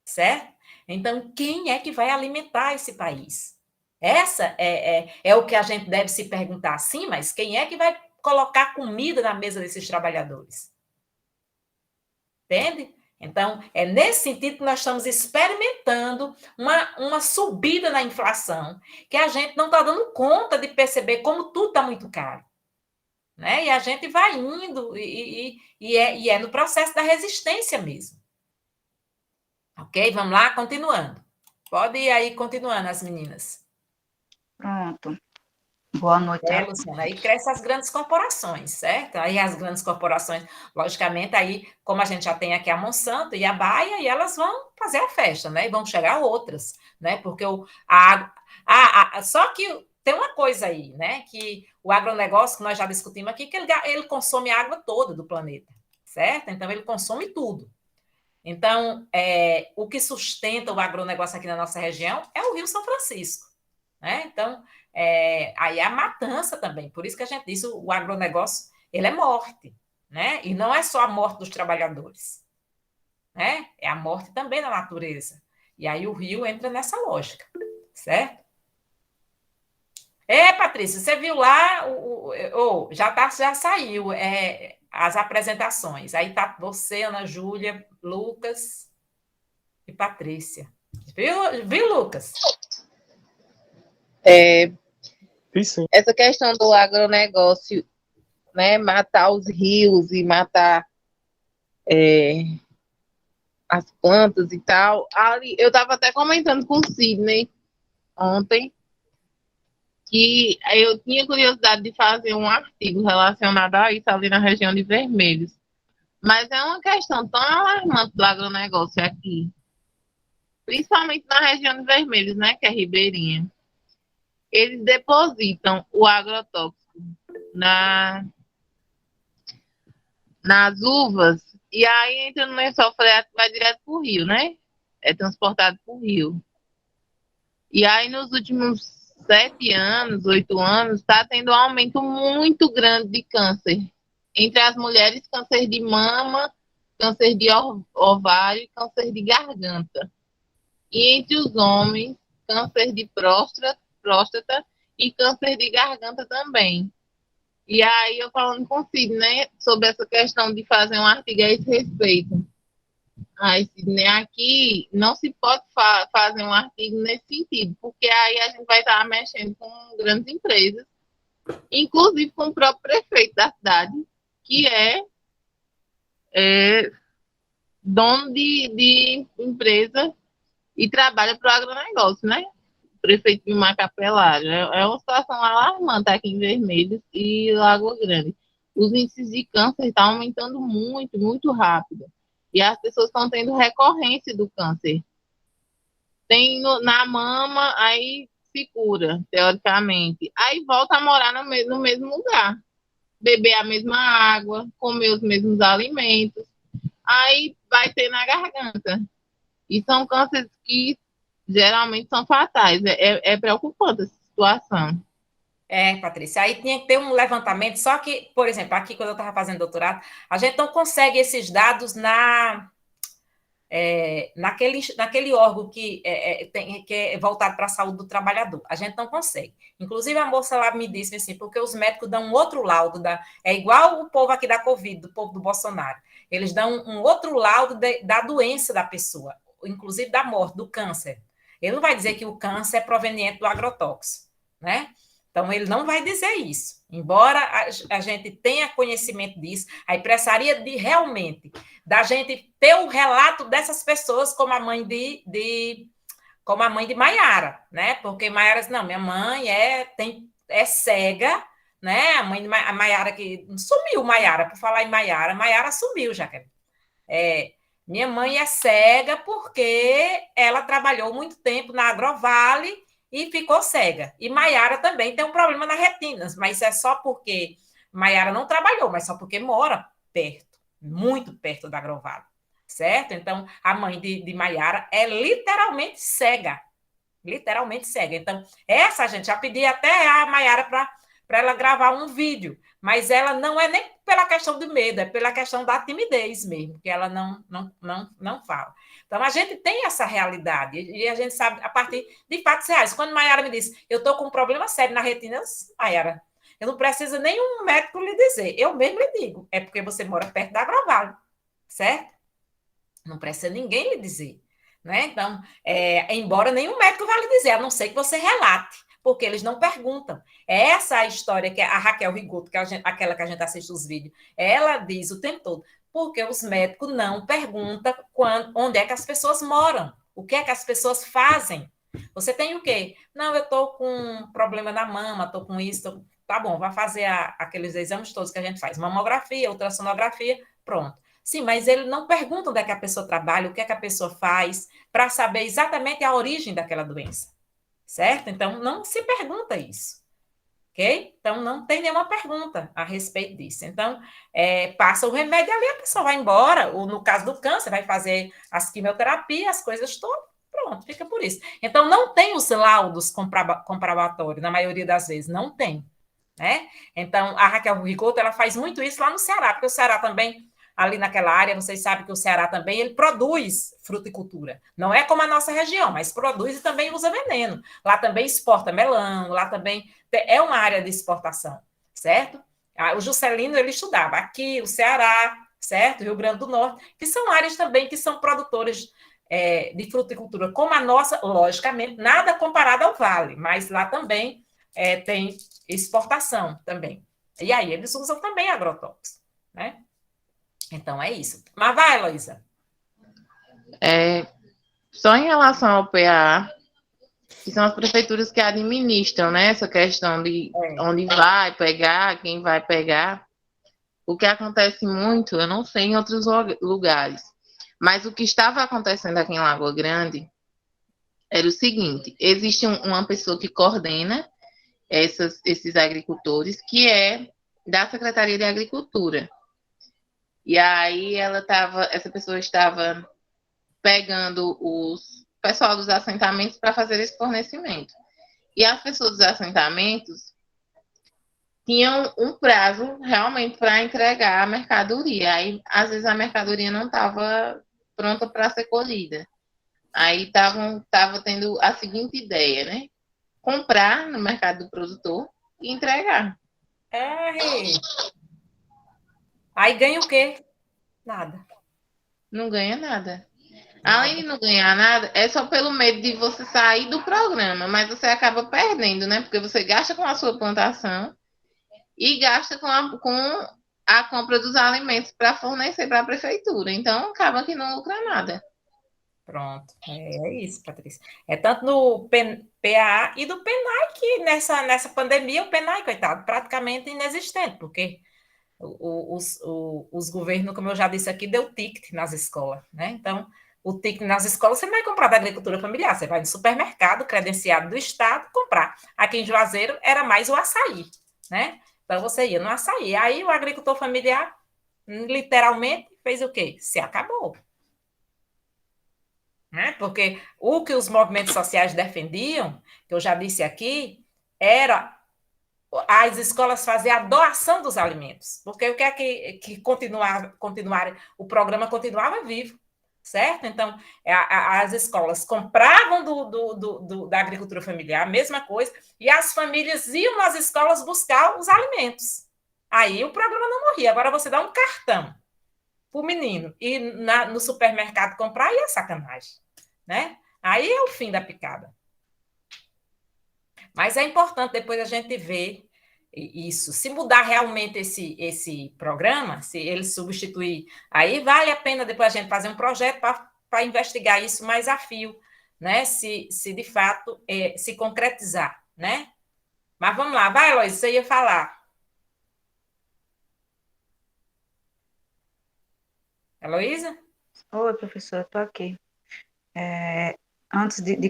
certo? Então, quem é que vai alimentar esse país? Essa é o que a gente deve se perguntar, sim, mas quem é que vai colocar comida na mesa desses trabalhadores? Entende? Então, é nesse sentido que nós estamos experimentando uma subida na inflação, que a gente não está dando conta de perceber como tudo está muito caro. Né? E a gente vai indo, e é no processo da resistência mesmo. Ok? Vamos lá, continuando. Pode ir aí, continuando, as meninas. Pronto. Boa noite. Luciana, aí crescem as grandes corporações, certo? Aí as grandes corporações, logicamente, aí, como a gente já tem aqui a Monsanto e a Baia, e elas vão fazer a festa, né? E vão chegar outras, né? Porque só que tem uma coisa aí, né? Que o agronegócio, que nós já discutimos aqui, que ele consome a água toda do planeta, certo? Então, ele consome tudo. Então, o que sustenta o agronegócio aqui na nossa região é o Rio São Francisco, né? Então, aí é a matança também. Por isso que a gente diz o agronegócio, ele é morte, né? E não é só a morte dos trabalhadores, né? É a morte também da natureza. E aí o rio entra nessa lógica, certo? Patrícia, você viu lá, já saiu as apresentações. Aí tá você, Ana Júlia, Lucas e Patrícia. Viu, Lucas? Essa questão do agronegócio, né, matar os rios e matar as plantas e tal. Ali, eu estava até comentando com o Sidney ontem que eu tinha curiosidade de fazer um artigo relacionado a isso ali na região de Vermelhos. Mas é uma questão tão alarmante do agronegócio aqui, principalmente na região de Vermelhos, né, que é ribeirinha. Eles depositam o agrotóxico nas uvas e aí entra no lençol freático, vai direto para o rio, né? É transportado para o rio. E aí nos últimos 7 anos, 8 anos, está tendo um aumento muito grande de câncer. Entre as mulheres, câncer de mama, câncer de ovário e câncer de garganta. E entre os homens, câncer de próstata e câncer de garganta também. E aí eu falando com o Sidney, né, sobre essa questão de fazer um artigo a esse respeito. Aí, Sidney, aqui não se pode fazer um artigo nesse sentido, porque aí a gente vai estar mexendo com grandes empresas, inclusive com o próprio prefeito da cidade, que é dono de empresa e trabalha para o agronegócio, né? Prefeito de Macapelário. É uma situação alarmante aqui em Vermelhos e Lagoa Grande. Os índices de câncer estão aumentando muito, muito rápido. E as pessoas estão tendo recorrência do câncer. Tem na mama, aí se cura, teoricamente. Aí volta a morar no mesmo lugar. Beber a mesma água, comer os mesmos alimentos. Aí vai ter na garganta. E são cânceres que geralmente são fatais. É preocupante essa situação. Patrícia, aí tinha que ter um levantamento, só que, por exemplo, aqui quando eu estava fazendo doutorado, a gente não consegue esses dados naquele órgão que é voltado para a saúde do trabalhador. A gente não consegue. Inclusive, a moça lá me disse assim, porque os médicos dão um outro laudo, é igual o povo aqui da Covid, do povo do Bolsonaro. Eles dão um outro laudo da doença da pessoa, inclusive da morte, do câncer. Ele não vai dizer que o câncer é proveniente do agrotóxico, né? Então, ele não vai dizer isso. Embora a gente tenha conhecimento disso, aí precisaria de realmente da gente ter o relato dessas pessoas como a mãe como a mãe de Maiara, né? Porque Maiara disse, não, minha mãe é cega, né? A mãe de a Maiara que sumiu, Maiara, por falar em Maiara sumiu, já que minha mãe é cega porque ela trabalhou muito tempo na Agrovale e ficou cega. E Maiara também tem um problema na retina, mas isso é só porque Maiara não trabalhou, mas só porque mora perto, muito perto da Agrovale, certo? Então, a mãe de Maiara é literalmente cega. Literalmente cega. Então, essa gente já pedi até a Maiara para ela gravar um vídeo, mas ela não é nem pela questão do medo, é pela questão da timidez mesmo, que ela não fala. Então, a gente tem essa realidade, e a gente sabe a partir de fatos reais. Quando Maiara me disse, eu estou com um problema sério na retina, eu disse, Maiara, eu não preciso nenhum médico lhe dizer, eu mesmo lhe digo, é porque você mora perto da Agrovale, certo? Não precisa ninguém lhe dizer. Né? Então, embora nenhum médico vá lhe dizer, a não ser que você relate, porque eles não perguntam. Essa é a história que a Raquel Rigoto, aquela que a gente assiste os vídeos, ela diz o tempo todo, porque os médicos não perguntam onde é que as pessoas moram, o que é que as pessoas fazem. Você tem o quê? Não, eu estou com problema na mama, estou com isso, tá bom, vai fazer aqueles exames todos que a gente faz, mamografia, ultrassonografia, pronto. Sim, mas ele não pergunta onde é que a pessoa trabalha, o que é que a pessoa faz, para saber exatamente a origem daquela doença, certo? Então, não se pergunta isso, ok? Então, não tem nenhuma pergunta a respeito disso. Então, passa o remédio ali, a pessoa vai embora, ou no caso do câncer, vai fazer as quimioterapias, as coisas todas, pronto, fica por isso. Então, não tem os laudos comprobatórios, na maioria das vezes, não tem, né? Então, a Raquel Rigoto, ela faz muito isso lá no Ceará, porque o Ceará também ali naquela área, vocês sabem que o Ceará também ele produz fruticultura. Não é como a nossa região, mas produz e também usa veneno. Lá também exporta melão, lá também é uma área de exportação, certo? O Juscelino, ele estudava aqui, o Ceará, certo? Rio Grande do Norte, que são áreas também que são produtoras de fruticultura, como a nossa, logicamente, nada comparado ao Vale, mas lá também tem exportação também. E aí eles usam também agrotóxicos, né? Então, é isso. Mas vai, Heloísa. Só em relação ao PA, que são as prefeituras que administram, né, essa questão de onde vai pegar, quem vai pegar. O que acontece muito, eu não sei em outros lugares, mas o que estava acontecendo aqui em Lagoa Grande era o seguinte, existe uma pessoa que coordena esses agricultores, que é da Secretaria de Agricultura. E aí essa pessoa estava pegando o pessoal dos assentamentos para fazer esse fornecimento. E as pessoas dos assentamentos tinham um prazo realmente para entregar a mercadoria. Aí, às vezes, a mercadoria não estava pronta para ser colhida. Aí estava tendo a seguinte ideia, né? Comprar no mercado do produtor e entregar. Aí ganha o quê? Nada. Não ganha nada. Além de não ganhar nada, é só pelo medo de você sair do programa, mas você acaba perdendo, né? Porque você gasta com a sua plantação e gasta com a compra dos alimentos para fornecer para a prefeitura. Então, acaba que não lucra nada. Pronto. É isso, Patrícia. É tanto no PA e do PENAI que nessa pandemia o PENAI, coitado, praticamente inexistente, porque os governos, como eu já disse aqui, deu ticket nas escolas, né? Então, o ticket nas escolas você não vai comprar da agricultura familiar, você vai no supermercado credenciado do Estado comprar. Aqui em Juazeiro era mais o açaí, né? Então, você ia no açaí. Aí o agricultor familiar, literalmente, fez o quê? Se acabou. Né? Porque o que os movimentos sociais defendiam, que eu já disse aqui, era as escolas fazer a doação dos alimentos, porque o que é que continuar, o programa continuava vivo, certo? Então, as escolas compravam da agricultura familiar, a mesma coisa, e as famílias iam nas escolas buscar os alimentos. Aí o programa não morria. Agora você dá um cartão para o menino ir no supermercado comprar, e é sacanagem, né? Aí é o fim da picada. Mas é importante depois a gente ver isso. Se mudar realmente esse programa, se ele substituir, aí vale a pena depois a gente fazer um projeto para investigar isso mais a fio, né? Se de fato se concretizar, né? Mas vamos lá, vai, Heloísa, você ia falar. Heloísa? Oi, professora, estou aqui. Antes de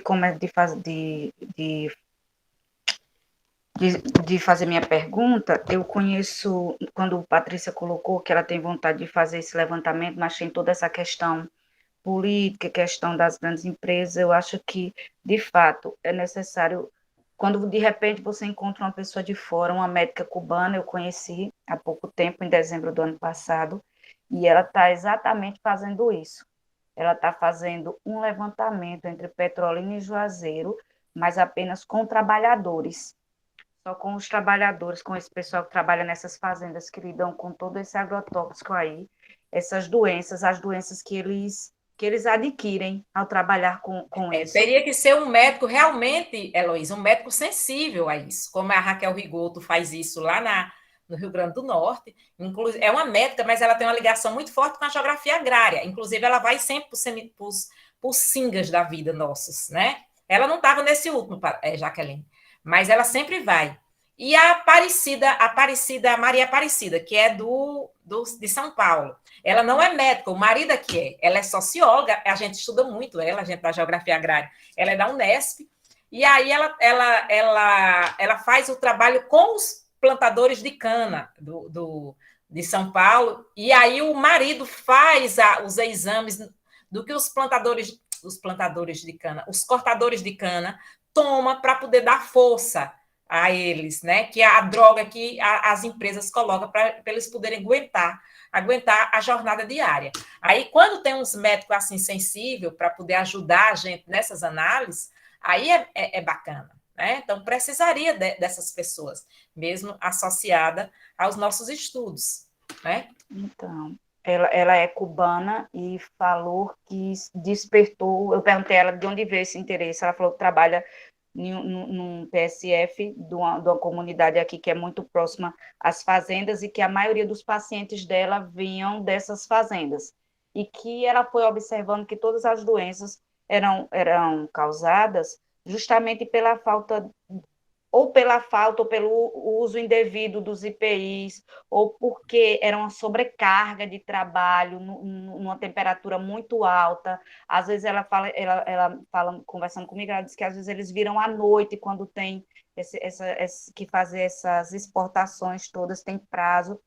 fazer minha pergunta, eu conheço, quando a Patrícia colocou que ela tem vontade de fazer esse levantamento, mas tem toda essa questão política, questão das grandes empresas, eu acho que, de fato, é necessário, quando de repente você encontra uma pessoa de fora, uma médica cubana, eu conheci há pouco tempo, em dezembro do ano passado, e ela está exatamente fazendo isso. Ela está fazendo um levantamento entre Petrolina e Juazeiro, mas apenas com trabalhadores. Só com os trabalhadores, com esse pessoal que trabalha nessas fazendas, que lidam com todo esse agrotóxico aí, essas doenças, as doenças que eles adquirem ao trabalhar com isso. Teria que ser um médico realmente, Heloísa, um médico sensível a isso, como a Raquel Rigoto faz isso lá no Rio Grande do Norte. Inclusive, é uma médica, mas ela tem uma ligação muito forte com a geografia agrária. Inclusive, ela vai sempre para os singas da vida nossos, né? Ela não estava nesse último, Jaqueline, mas ela sempre vai. E a Maria Aparecida, que é de São Paulo. Ela não é médica, o marido aqui ela é socióloga, a gente estuda muito ela, a gente da geografia agrária, ela é da Unesp, e aí ela faz o trabalho com os plantadores de cana de São Paulo, e aí o marido faz os exames do que os plantadores de cana, os cortadores de cana, toma para poder dar força a eles, né? Que é a droga que as empresas colocam para eles poderem aguentar a jornada diária. Aí, quando tem uns médicos assim sensíveis para poder ajudar a gente nessas análises, aí é bacana, né? Então, precisaria dessas pessoas, mesmo associada aos nossos estudos, né? Então, ela é cubana e falou que despertou, eu perguntei a ela de onde veio esse interesse, ela falou que trabalha num PSF de uma comunidade aqui que é muito próxima às fazendas e que a maioria dos pacientes dela vinham dessas fazendas e que ela foi observando que todas as doenças eram causadas justamente pela falta ou pelo uso indevido dos IPIs, ou porque era uma sobrecarga de trabalho numa temperatura muito alta. Às vezes ela fala, conversando comigo, ela diz que às vezes eles viram à noite, quando tem que fazer essas exportações todas, tem prazo.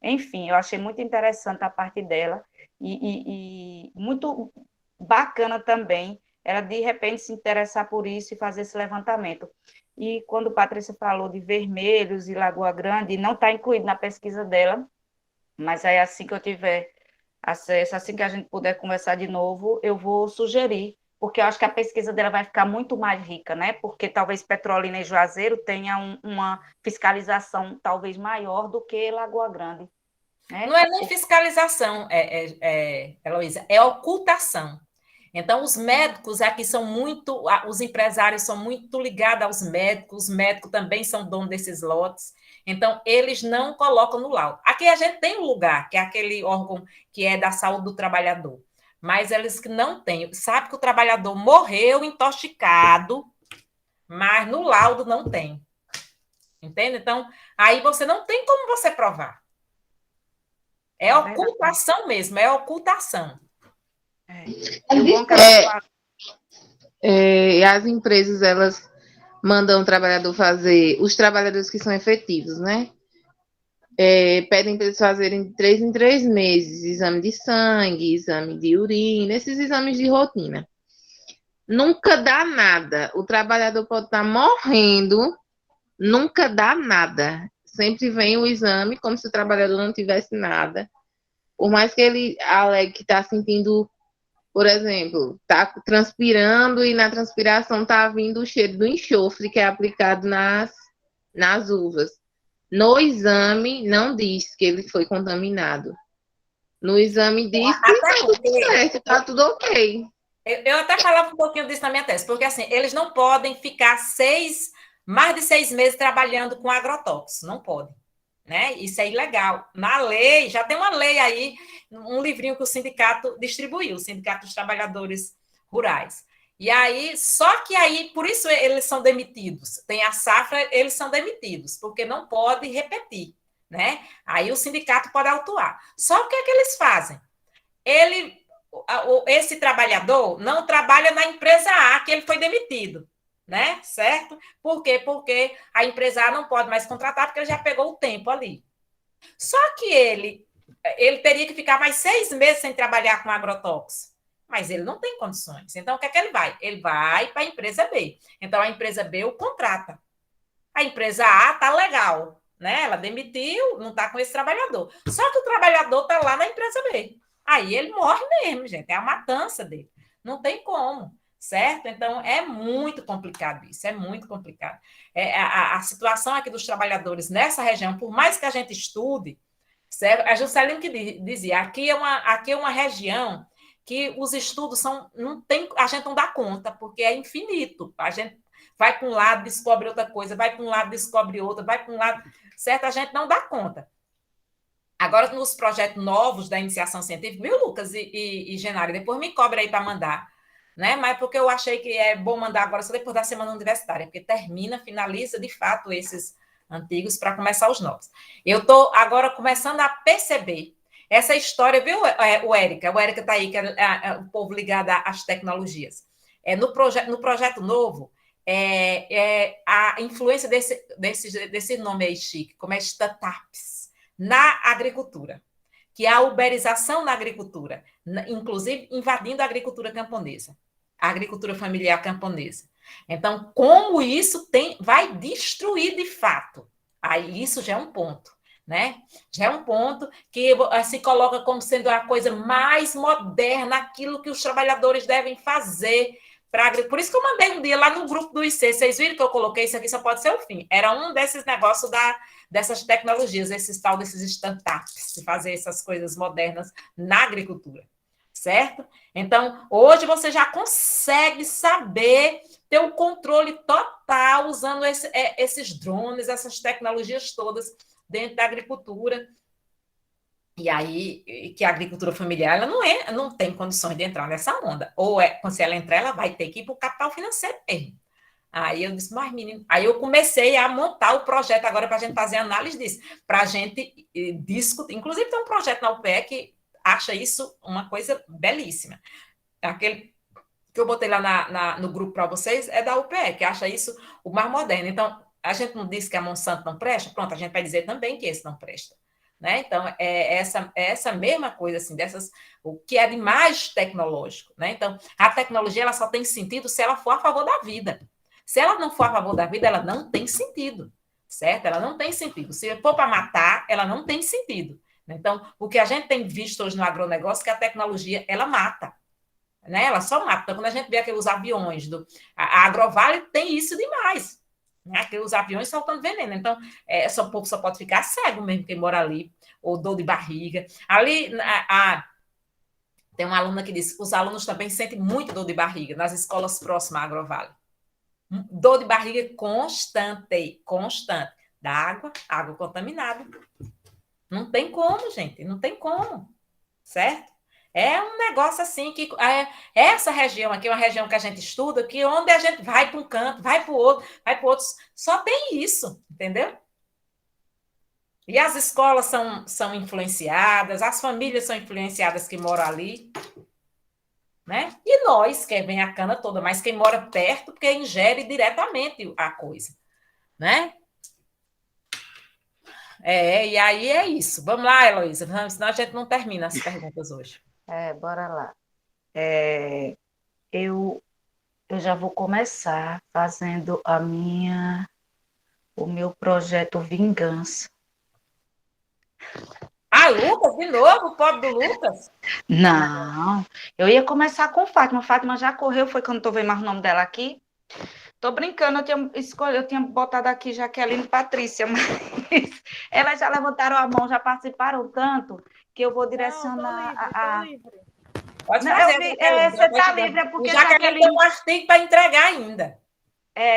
Enfim, eu achei muito interessante a parte dela, e muito bacana também ela, de repente, se interessar por isso e fazer esse levantamento. E quando a Patrícia falou de Vermelhos e Lagoa Grande, não está incluído na pesquisa dela, mas aí assim que eu tiver acesso, assim que a gente puder conversar de novo, eu vou sugerir, porque eu acho que a pesquisa dela vai ficar muito mais rica, né? Porque talvez Petrolina e Juazeiro tenham uma fiscalização talvez maior do que Lagoa Grande. Né? Não é nem fiscalização, Heloísa, é ocultação. Então, os médicos aqui são muito, os empresários são muito ligados aos médicos, os médicos também são donos desses lotes, então eles não colocam no laudo. Aqui a gente tem um lugar, que é aquele órgão que é da saúde do trabalhador, mas eles que não têm, sabe que o trabalhador morreu intoxicado, mas no laudo não tem. Entende? Então, aí você não tem como você provar. É ocultação mesmo, é ocultação. As empresas, elas mandam o trabalhador fazer, os trabalhadores que são efetivos, né? Pedem para eles fazerem 3 em 3 meses, exame de sangue, exame de urina, esses exames de rotina. Nunca dá nada. O trabalhador pode estar morrendo, nunca dá nada. Sempre vem o exame como se o trabalhador não tivesse nada. Por mais que ele alegue que está sentindo, por exemplo, está transpirando e na transpiração está vindo o cheiro do enxofre que é aplicado nas uvas. No exame, não diz que ele foi contaminado. No exame diz que está tudo certo, está tudo ok. Eu até falava um pouquinho disso na minha tese, porque assim, eles não podem ficar 6 mais de 6 meses trabalhando com agrotóxicos. Não pode. Né? Isso é ilegal. Na lei, já tem uma lei aí, um livrinho que o sindicato distribuiu, o Sindicato dos Trabalhadores Rurais. E aí, só que aí, por isso eles são demitidos. Tem a safra, eles são demitidos, porque não pode repetir, né? Aí o sindicato pode autuar. Só que o que é que eles fazem? Esse trabalhador não trabalha na empresa A, que ele foi demitido, né? Certo? Por quê? Porque a empresa A não pode mais contratar, porque ele já pegou o tempo ali. Só que ele teria que ficar mais 6 meses sem trabalhar com agrotóxico. Mas ele não tem condições. Então, o que é que ele vai? Ele vai para a empresa B. Então, a empresa B o contrata. A empresa A está legal, né? Ela demitiu, não está com esse trabalhador. Só que o trabalhador está lá na empresa B. Aí ele morre mesmo, gente. É a matança dele. Não tem como, certo? Então, é muito complicado isso. É muito complicado. A situação aqui dos trabalhadores nessa região, por mais que a gente estude, certo? A Juscelino que dizia, aqui é uma região que os estudos a gente não dá conta, porque é infinito. A gente vai para um lado, descobre outra coisa, vai para um lado, descobre outra, vai para um lado, certo? A gente não dá conta. Agora, nos projetos novos da iniciação científica, viu, Lucas e Genari? Depois me cobre aí para mandar, né? Mas porque eu achei que é bom mandar agora só depois da semana universitária, porque finaliza de fato esses antigos para começar os novos. Eu estou agora começando a perceber essa história, viu, o Érica? O Érica está aí, que é o povo ligado às tecnologias. No projeto novo, a influência desse nome aí chique, como é startups, na agricultura, que é a uberização na agricultura, inclusive invadindo a agricultura camponesa, a agricultura familiar camponesa. Então, como isso vai destruir de fato? Aí isso já é um ponto. Né? Já é um ponto que se coloca como sendo a coisa mais moderna, aquilo que os trabalhadores devem fazer. Por isso que eu mandei um dia lá no grupo do IC, vocês viram que eu coloquei, isso aqui só pode ser o fim. Era um desses negócios dessas tecnologias, desses startups, de fazer essas coisas modernas na agricultura, certo? Então, hoje você já consegue saber ter o controle total usando esses drones, essas tecnologias todas dentro da agricultura. E aí, que a agricultura familiar ela não tem condições de entrar nessa onda. Ou se ela entrar, ela vai ter que ir para o capital financeiro mesmo. Aí eu disse, mas menino, aí eu comecei a montar o projeto agora para a gente fazer análise disso, para a gente discutir. Inclusive, tem um projeto na UPE que acha isso uma coisa belíssima. Aquele que eu botei lá no grupo para vocês é da UPE, que acha isso o mais moderno. Então, a gente não disse que a Monsanto não presta? Pronto, a gente vai dizer também que esse não presta. Né? Então, essa mesma coisa, assim, o que é de mais tecnológico. Né? Então, a tecnologia ela só tem sentido se ela for a favor da vida. Se ela não for a favor da vida, ela não tem sentido, certo? Ela não tem sentido. Se for para matar, ela não tem sentido. Então, o que a gente tem visto hoje no agronegócio é que a tecnologia, ela mata. Né? Ela só mata. Então, quando a gente vê aqueles aviões, a Agrovale tem isso demais. Né? Aqueles aviões soltando veneno. Então, o povo só pode ficar cego mesmo quem mora ali, ou dor de barriga. Ali, tem uma aluna que disse que os alunos também sentem muito dor de barriga nas escolas próximas à Agrovale. Dor de barriga constante. Da água contaminada. Não tem como, gente, não tem como, certo? É um negócio assim que essa região aqui é uma região que a gente estuda, que onde a gente vai para um canto, vai para o outro, só tem isso, entendeu? E as escolas são influenciadas, as famílias são influenciadas que moram ali, né? E nós, que vem a cana toda, mas quem mora perto, porque ingere diretamente a coisa, né? E aí é isso. Vamos lá, Heloísa, senão a gente não termina as perguntas hoje. Bora lá. Eu já vou começar fazendo o meu projeto Vingança. Lucas, de novo, o pobre do Lucas? Não, eu ia começar com Fátima. Fátima já correu, foi quando eu vendo mais o nome dela aqui. Tô brincando, eu tinha botado aqui Jaqueline e Patrícia, mas elas já levantaram a mão, já participaram tanto, que eu vou direcionar tô livre. Pode fazer. Você está livre, é porque já que tem um artigo para entregar ainda.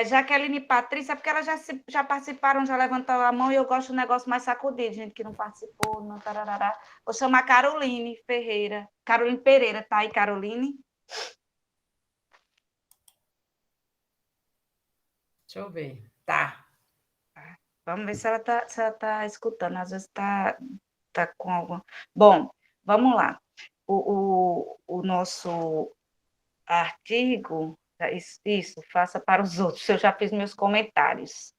Jaqueline e Patrícia, porque elas já participaram, já levantaram a mão, e eu gosto do negócio mais sacudido, gente que não participou, não tarará. Vou chamar Caroline Ferreira. Caroline Pereira, tá aí, Caroline? Deixa eu ver. Tá. Vamos ver se ela tá escutando, às vezes tá com alguma... Bom, vamos lá. O nosso artigo, isso, faça para os outros, eu já fiz meus comentários.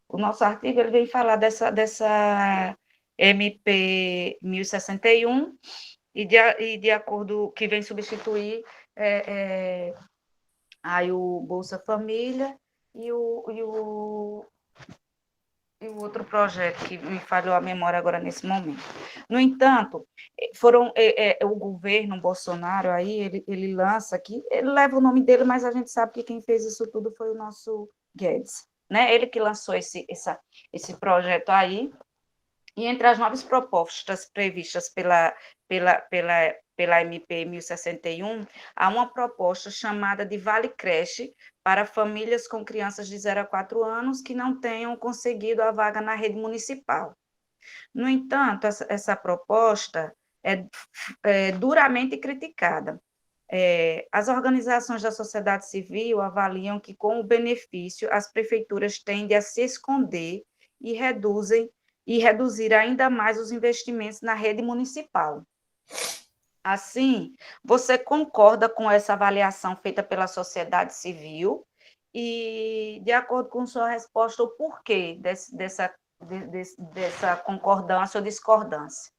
O nosso artigo ele vem falar dessa MP 1061, e de acordo que vem substituir aí o Bolsa Família e o outro projeto que me falhou a memória agora nesse momento. No entanto, o governo Bolsonaro aí, ele lança aqui, ele leva o nome dele, mas a gente sabe que quem fez isso tudo foi o nosso Guedes, né? Ele que lançou esse projeto aí, e entre as novas propostas previstas pela MP 1061, há uma proposta chamada de Vale Creche para famílias com crianças de 0 a 4 anos que não tenham conseguido a vaga na rede municipal. No entanto, essa proposta é duramente criticada. As organizações da sociedade civil avaliam que, com o benefício, as prefeituras tendem a se esconder e reduzir ainda mais os investimentos na rede municipal. Assim, você concorda com essa avaliação feita pela sociedade civil e, de acordo com sua resposta, o porquê dessa concordância ou discordância?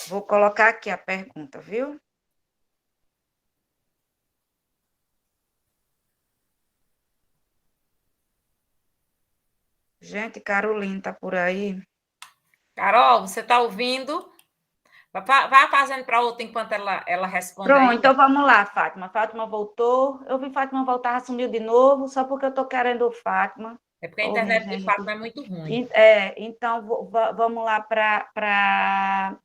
Vou colocar aqui a pergunta, viu? Gente, Caroline está por aí. Carol, você está ouvindo? Vai fazendo para outra enquanto ela responde. Pronto, aí. Então vamos lá, Fátima. Fátima voltou. Eu vi Fátima voltar, sumiu de novo, só porque eu estou querendo Fátima. É porque a internet de Fátima é muito ruim. Então, vamos lá para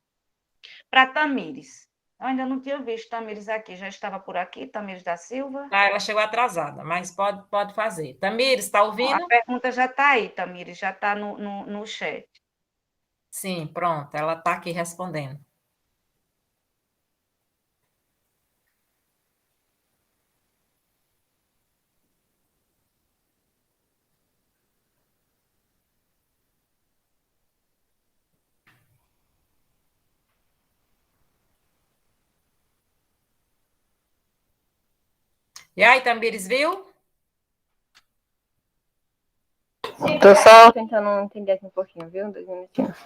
Tamires. Eu ainda não tinha visto Tamires aqui, já estava por aqui, Tamires da Silva. Ela chegou atrasada, mas pode fazer. Tamires, está ouvindo? A pergunta já está aí, Tamires, já está no chat. Sim, pronto, ela está aqui respondendo. E aí, Tamires, viu? Estou só tentando entender aqui um pouquinho, viu? 2 minutinhos.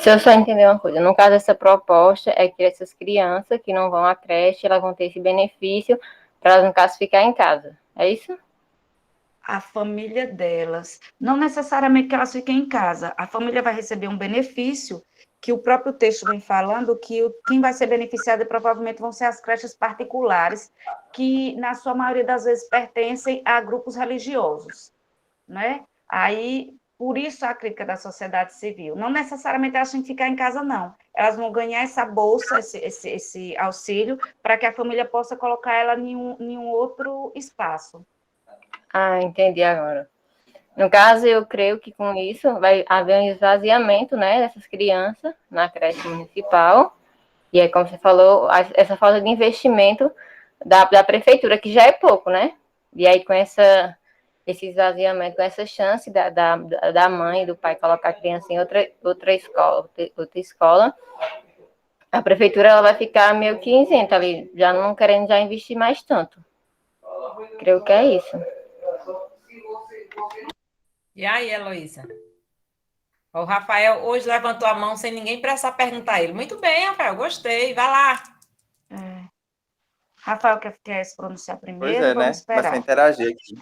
Se eu só entender uma coisa, no caso, essa proposta é que essas crianças que não vão à creche, elas vão ter esse benefício para elas, no caso, ficar em casa. É isso? A família delas. Não necessariamente que elas fiquem em casa. A família vai receber um benefício que o próprio texto vem falando que quem vai ser beneficiado provavelmente vão ser as creches particulares, que, na sua maioria das vezes, pertencem a grupos religiosos, né? Aí, por isso a crítica da sociedade civil. Não necessariamente elas têm que ficar em casa, não. Elas vão ganhar essa bolsa, esse auxílio, para que a família possa colocar ela em um outro espaço. Ah, entendi agora. No caso, eu creio que com isso vai haver um esvaziamento, né, dessas crianças na creche municipal. E aí, como você falou, essa falta de investimento da prefeitura, que já é pouco, né? E aí, com esse esvaziamento, com essa chance da mãe e do pai colocar a criança em outra escola, a prefeitura ela vai ficar meio que isenta ali, já não querendo já investir mais tanto. Creio que é isso. E aí, Heloísa? O Rafael hoje levantou a mão sem ninguém precisar perguntar a ele. Muito bem, Rafael, gostei. Vai lá. Rafael quer se pronunciar primeiro? Pois é, Vamos esperar. Começa a interagir aqui.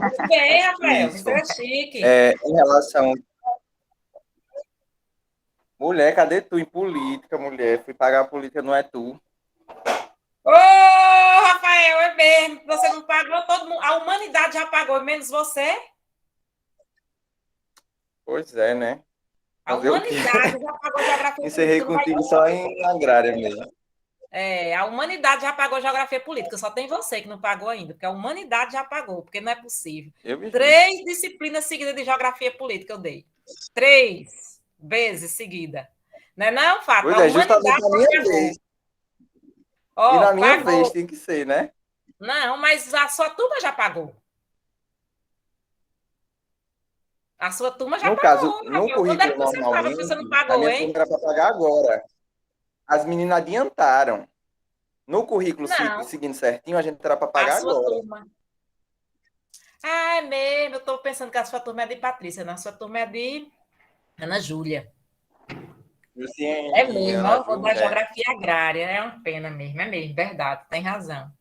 Muito bem, Rafael. Isso. Você é chique. Em relação... Mulher, cadê tu em política, mulher? Fui pagar a política, não é tu. Ô, Rafael, é mesmo. Você não pagou, todo mundo. A humanidade já pagou, menos você. Pois é, né? A Fazer o quê? humanidade já pagou geografia Encerrei política. Não vai contigo só em agrária mesmo. a humanidade já pagou geografia política, só tem você que não pagou ainda, porque a humanidade já pagou, porque não é possível. Eu me 3 disciplinas seguidas de geografia política eu dei. 3 vezes seguida. Não é não, Fato? Pois A é, justamente humanidade na minha já pagou. vez. E Ó, na minha pagou. vez tem que ser, né? Não, mas a sua turma já pagou. A sua turma já No caso, pagou, no Rafael. Quando é currículo que você paga que você não normalmente, a pagou, minha hein? turma era para pagar agora. As meninas adiantaram. No currículo Não, seguindo certinho, a gente era para a pagar sua agora. turma. Ah, é mesmo. Eu estou pensando que a sua turma é de Patrícia, não. A sua turma é de Ana Júlia. É Luciene, mesmo, Ana ó, vou Ju, dar geografia agrária. É uma pena mesmo, é mesmo, verdade, tem razão.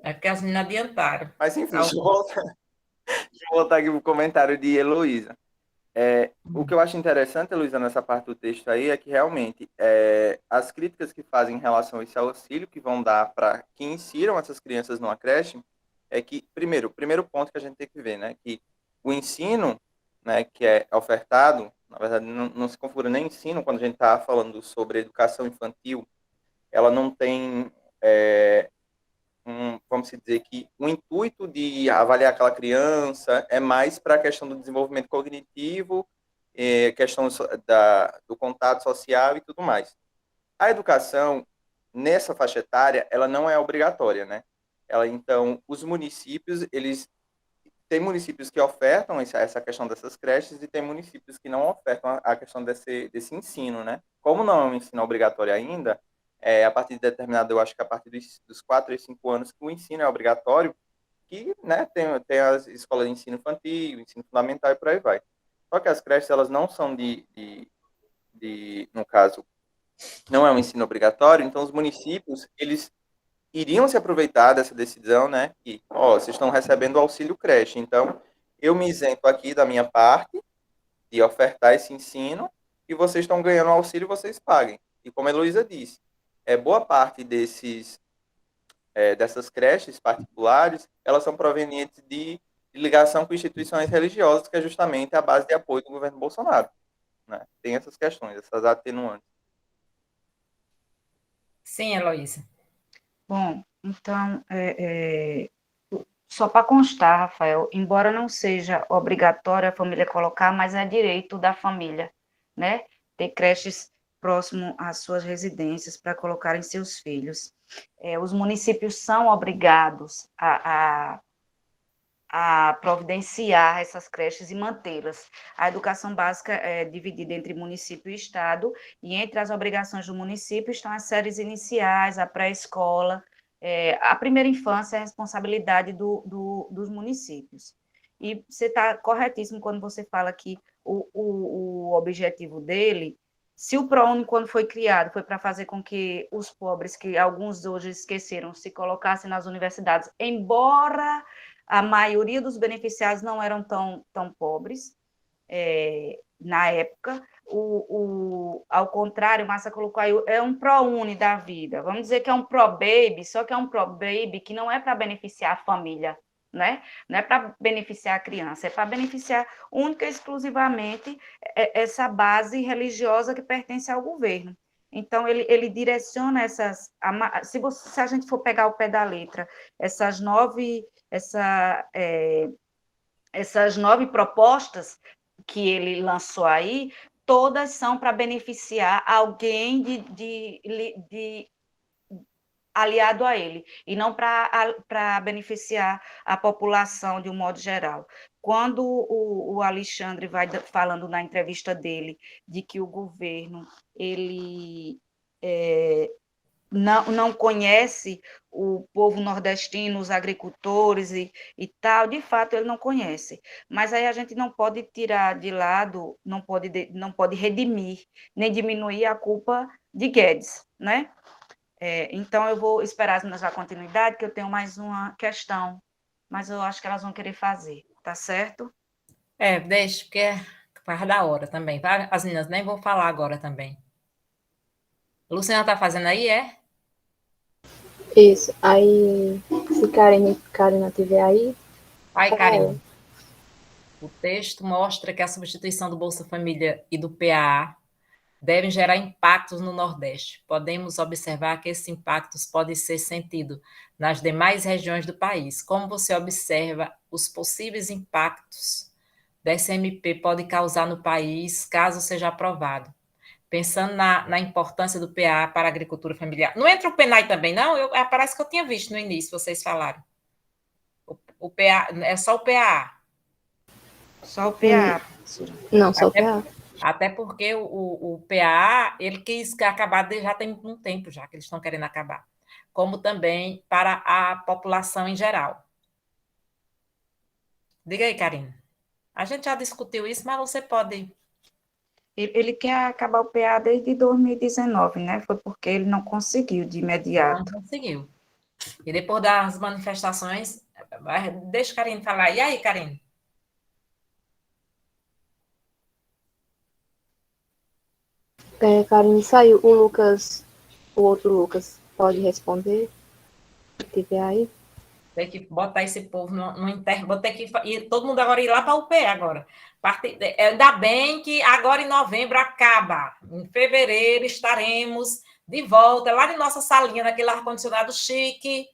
É porque as meninas adiantaram. Mas enfim, deixa eu voltar aqui pro comentário de Heloísa. O que eu acho interessante, Heloísa, nessa parte do texto aí, é que realmente as críticas que fazem em relação a esse auxílio que vão dar para que insiram essas crianças numa creche, é que, primeiro, o primeiro ponto que a gente tem que ver, né, que o ensino, né, que é ofertado, na verdade, não se configura nem ensino, quando a gente está falando sobre educação infantil, ela não tem, vamos dizer que o intuito de avaliar aquela criança é mais para a questão do desenvolvimento cognitivo, questão do contato social e tudo mais. A educação, nessa faixa etária, ela não é obrigatória, né? Então, os municípios, eles tem municípios que ofertam essa questão dessas creches e tem municípios que não ofertam a questão desse ensino, né? Como não é um ensino obrigatório ainda, a partir de determinado, eu acho que a partir dos 4 e 5 anos que o ensino é obrigatório, que, né, tem as escolas de ensino infantil, ensino fundamental e por aí vai. Só que as creches, elas não são no caso, não é um ensino obrigatório, então os municípios, eles iriam se aproveitar dessa decisão, né? Que, vocês estão recebendo auxílio creche, então eu me isento aqui da minha parte de ofertar esse ensino e vocês estão ganhando auxílio, vocês paguem. E como a Heloísa disse, boa parte dessas creches particulares, elas são provenientes de ligação com instituições religiosas, que é justamente a base de apoio do governo Bolsonaro, né? Tem essas questões, essas atenuantes. Sim, Heloísa. Bom, então, só para constar, Rafael, embora não seja obrigatório a família colocar, mas é direito da família, né? Ter creches próximo às suas residências para colocarem seus filhos. Os municípios são obrigados a providenciar essas creches e mantê-las. A educação básica é dividida entre município e estado, e entre as obrigações do município estão as séries iniciais, a pré-escola, a primeira infância é a responsabilidade dos municípios. E você está corretíssimo quando você fala que o objetivo dele, se o ProUni, quando foi criado, foi para fazer com que os pobres, que alguns hoje esqueceram, se colocassem nas universidades, embora a maioria dos beneficiados não eram tão pobres na época. Ao contrário, Massa colocou aí, é um ProUni da vida. Vamos dizer que é um ProBaby, só que é um ProBaby que não é para beneficiar a família, né? Não é para beneficiar a criança, é para beneficiar única e exclusivamente essa base religiosa que pertence ao governo. Então, ele direciona essas... Se a gente for pegar ao pé da letra, essas 9 propostas que ele lançou aí, todas são para beneficiar alguém de aliado a ele, e não para beneficiar a população de um modo geral. Quando o Alexandre vai falando na entrevista dele de que o governo ele não conhece o povo nordestino, os agricultores e tal, de fato ele não conhece. Mas aí a gente não pode tirar de lado, não pode redimir, nem diminuir a culpa de Guedes, né? Então eu vou esperar as meninas dar continuidade, que eu tenho mais uma questão, mas eu acho que elas vão querer fazer, tá certo? Deixa, porque Faz da hora também. As meninas nem vou falar agora também. Luciana tá fazendo aí, é? Isso. Aí, se Karina tiver aí, Vai, com ela. Karine. O texto mostra que a substituição do Bolsa Família e do PAA devem gerar impactos no Nordeste. Podemos observar que esses impactos podem ser sentidos nas demais regiões do país. Como você observa os possíveis impactos da SMP pode causar no país, caso seja aprovado? Pensando na importância do PA para a agricultura familiar. Não entra o PENAI também, não? Parece que eu tinha visto no início, vocês falaram. O PA, é só o PA. Só o PA, professora. Não, só o PA. Até porque o PA, ele quis acabar, já tem um tempo já que eles estão querendo acabar. Como também para a população em geral. Diga aí, Karine. A gente já discutiu isso, mas você pode... Ele quer acabar o PA desde 2019, né? Foi porque ele não conseguiu de imediato. Não conseguiu. E depois das manifestações, deixa a Karine falar. E aí, Karine? Karine saiu. O outro Lucas, pode responder? Se tiver aí. Tem que botar esse povo no interno. Vou ter que ir, todo mundo agora ir lá para o UPE agora. Ainda bem que agora em novembro acaba. Em fevereiro estaremos de volta lá na nossa salinha, naquele ar-condicionado chique,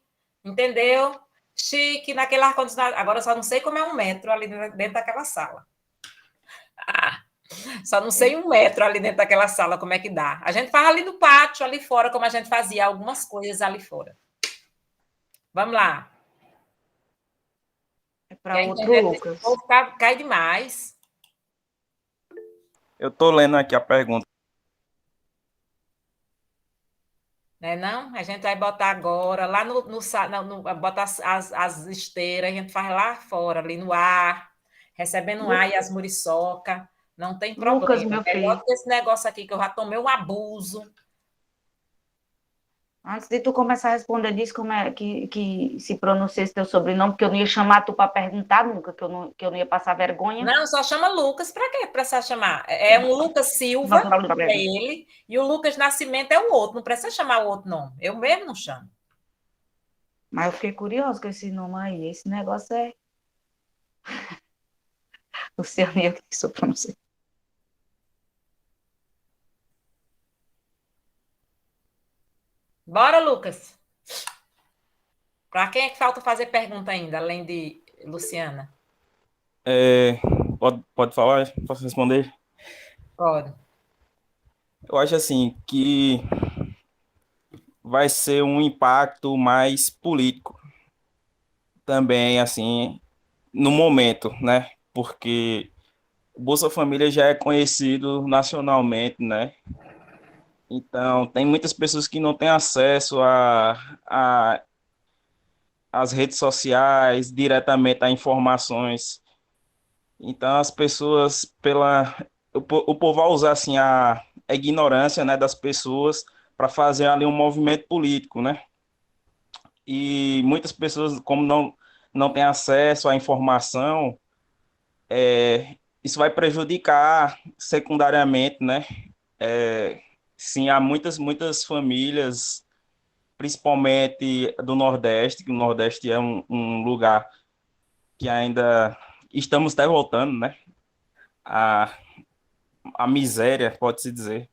entendeu? Chique, naquele ar-condicionado. Agora eu só não sei como é 1 metro ali dentro daquela sala. Só não sei 1 metro ali dentro daquela sala, como é que dá. A gente faz ali no pátio, ali fora, como a gente fazia algumas coisas ali fora. Vamos lá. É para outro Lucas. O povo cai demais. Eu estou lendo aqui a pergunta. Né, não? A gente vai botar agora, lá botar as esteiras, a gente faz lá fora, ali no ar, recebendo ar e as muriçoca. Não tem problema. Lucas, meu É melhor filho. do que esse negócio aqui, que eu já tomei um abuso. Antes de tu começar a responder, diz como é que se pronuncia esse teu sobrenome, porque eu não ia chamar tu para perguntar nunca, que eu não ia passar vergonha. Não, só chama Lucas. Para quê? Precisa chamar. É um Lucas Silva, é ele, e o Lucas Nascimento é o outro. Não precisa chamar o outro nome. Eu mesmo não chamo. Mas eu fiquei curiosa com esse nome aí. Esse negócio é... Luciana, que isso pronuncia. Bora, Lucas. Para quem é que falta fazer pergunta ainda, além de Luciana? Pode falar? Posso responder? Pode. Eu acho assim que vai ser um impacto mais político também, assim, no momento, né? Porque o Bolsa Família já é conhecido nacionalmente, né? Então, tem muitas pessoas que não têm acesso às redes sociais, diretamente a informações. Então, as pessoas, o povo vai usar assim, a ignorância, né, das pessoas para fazer ali um movimento político, né? E muitas pessoas, como não têm acesso à informação, isso vai prejudicar secundariamente, né? Sim, há muitas famílias, principalmente do Nordeste, que o Nordeste é um lugar que ainda estamos até voltando, né? A miséria, pode-se dizer.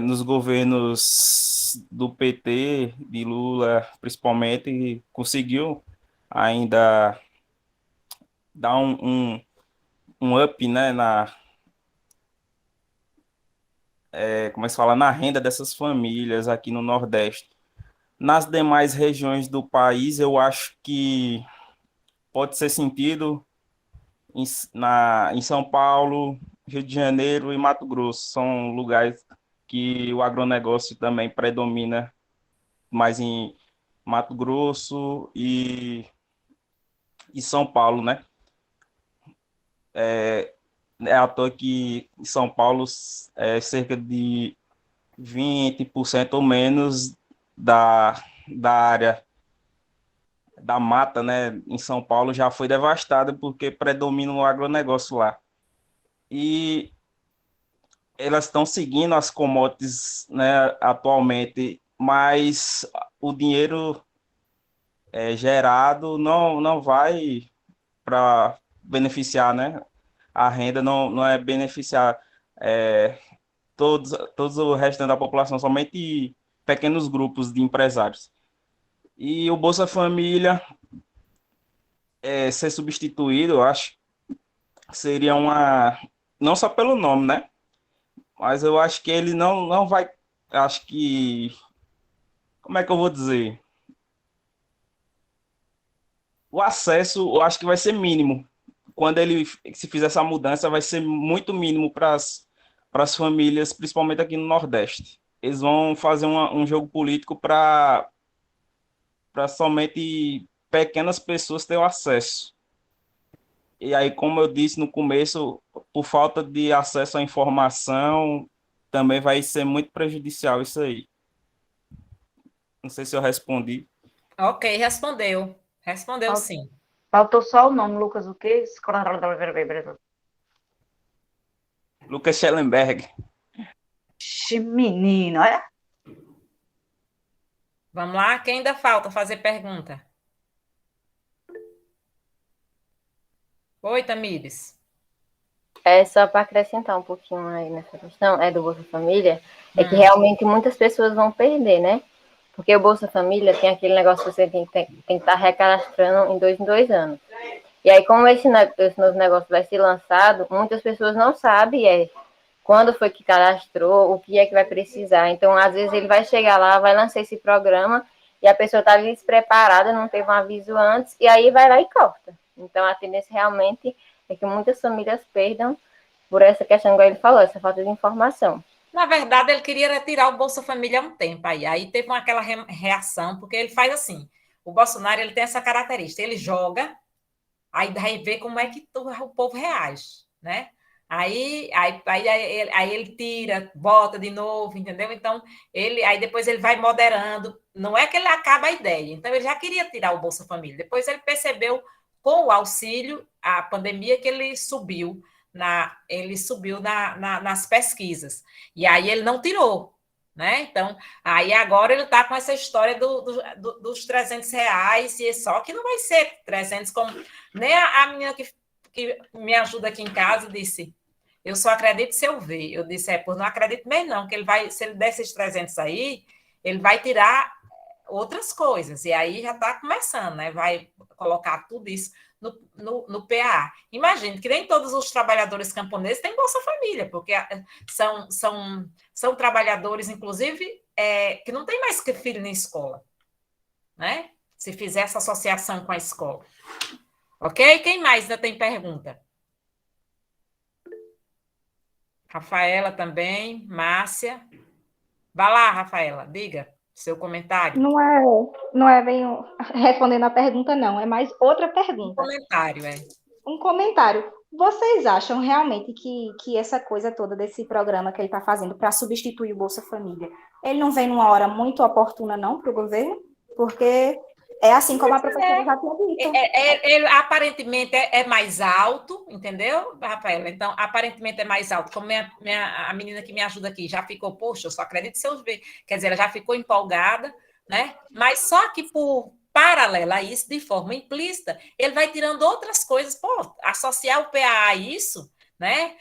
Nos governos do PT, de Lula, principalmente, conseguiu ainda dar um up, né, como é que se fala, na renda dessas famílias aqui no Nordeste. Nas demais regiões do país, eu acho que pode ser sentido em São Paulo, Rio de Janeiro e Mato Grosso. São lugares que o agronegócio também predomina mais em Mato Grosso e São Paulo, né? É à toa que em São Paulo cerca de 20% ou menos da área da mata, né, em São Paulo já foi devastada porque predomina o agronegócio lá. e elas estão seguindo as commodities, né, atualmente, mas o dinheiro gerado não vai para beneficiar, né? A renda não é beneficiar é, todos o restante da população, somente pequenos grupos de empresários. E o Bolsa Família ser substituído, eu acho que seria uma... Não só pelo nome, né? Mas eu acho que ele não vai... Acho que... Como é que eu vou dizer? O acesso, eu acho que vai ser mínimo. Quando ele se fizer essa mudança, vai ser muito mínimo para as famílias, principalmente aqui no Nordeste. Eles vão fazer um jogo político para somente pequenas pessoas terem acesso. E aí, como eu disse no começo, por falta de acesso à informação, também vai ser muito prejudicial isso aí. Não sei se eu respondi. Ok, respondeu. Respondeu sim. Faltou só o nome, Lucas, o quê? Lucas Schellenberg. Menino, olha. Vamos lá, quem ainda falta fazer pergunta? Oi, Tamires. Só para acrescentar um pouquinho aí nessa questão, do Bolsa Família, é que realmente muitas pessoas vão perder, né? Porque o Bolsa Família tem aquele negócio que você tem que estar recadastrando em 2 anos. E aí, como esse novo negócio vai ser lançado, muitas pessoas não sabem quando foi que cadastrou, o que é que vai precisar. Então, às vezes, ele vai chegar lá, vai lançar esse programa, e a pessoa está despreparada, não teve um aviso antes, e aí vai lá e corta. Então, a tendência realmente é que muitas famílias perdam por essa questão que ele falou, essa falta de informação. Na verdade, ele queria retirar o Bolsa Família há um tempo aí teve aquela reação, porque ele faz assim, o Bolsonaro ele tem essa característica, ele joga, aí vê como é que o povo reage, né? Aí ele tira, bota de novo, entendeu? Então, aí depois ele vai moderando, não é que ele acaba a ideia, então ele já queria tirar o Bolsa Família, depois ele percebeu com o auxílio, a pandemia, que ele subiu nas pesquisas. E aí ele não tirou, né? Então, aí agora ele está com essa história dos R$300, e só que não vai ser 300 como... Nem a menina que me ajuda aqui em casa disse, eu só acredito se eu ver. Eu disse, por não acredito mesmo não, que ele vai, se ele der esses 300 aí, ele vai tirar outras coisas, e aí já está começando, né? Vai colocar tudo isso no PA. Imagine que nem todos os trabalhadores camponeses têm Bolsa Família, porque são trabalhadores, inclusive, que não tem mais que filho na escola, né? Se fizer essa associação com a escola. Ok? Quem mais ainda tem pergunta? Rafaela também, Márcia. Vai lá, Rafaela, diga seu comentário. Não é bem respondendo a pergunta, não. É mais outra pergunta. Um comentário, Um comentário. Vocês acham realmente que essa coisa toda desse programa que ele está fazendo para substituir o Bolsa Família, ele não vem numa hora muito oportuna, não, para o governo? Porque é assim como a professora já tinha dito. Ele aparentemente é mais alto, entendeu, Rafaela? Então, aparentemente é mais alto. Como a menina que me ajuda aqui já ficou, poxa, eu só acredito se eu ver. Quer dizer, ela já ficou empolgada, né? Mas só que por paralela a isso, de forma implícita, ele vai tirando outras coisas. Pô, associar o PA a isso, né?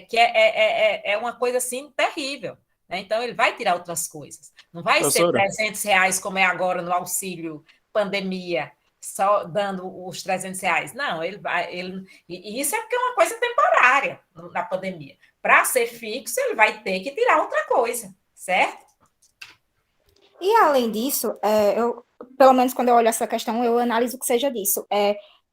Que é uma coisa assim terrível. Né? Então, ele vai tirar outras coisas. Não vai ser R$300 como é agora no auxílio pandemia, só dando os R$300. Não, e isso é porque é uma coisa temporária na pandemia. Para ser fixo, ele vai ter que tirar outra coisa, certo? E além disso, pelo menos quando eu olho essa questão, eu analiso que seja disso.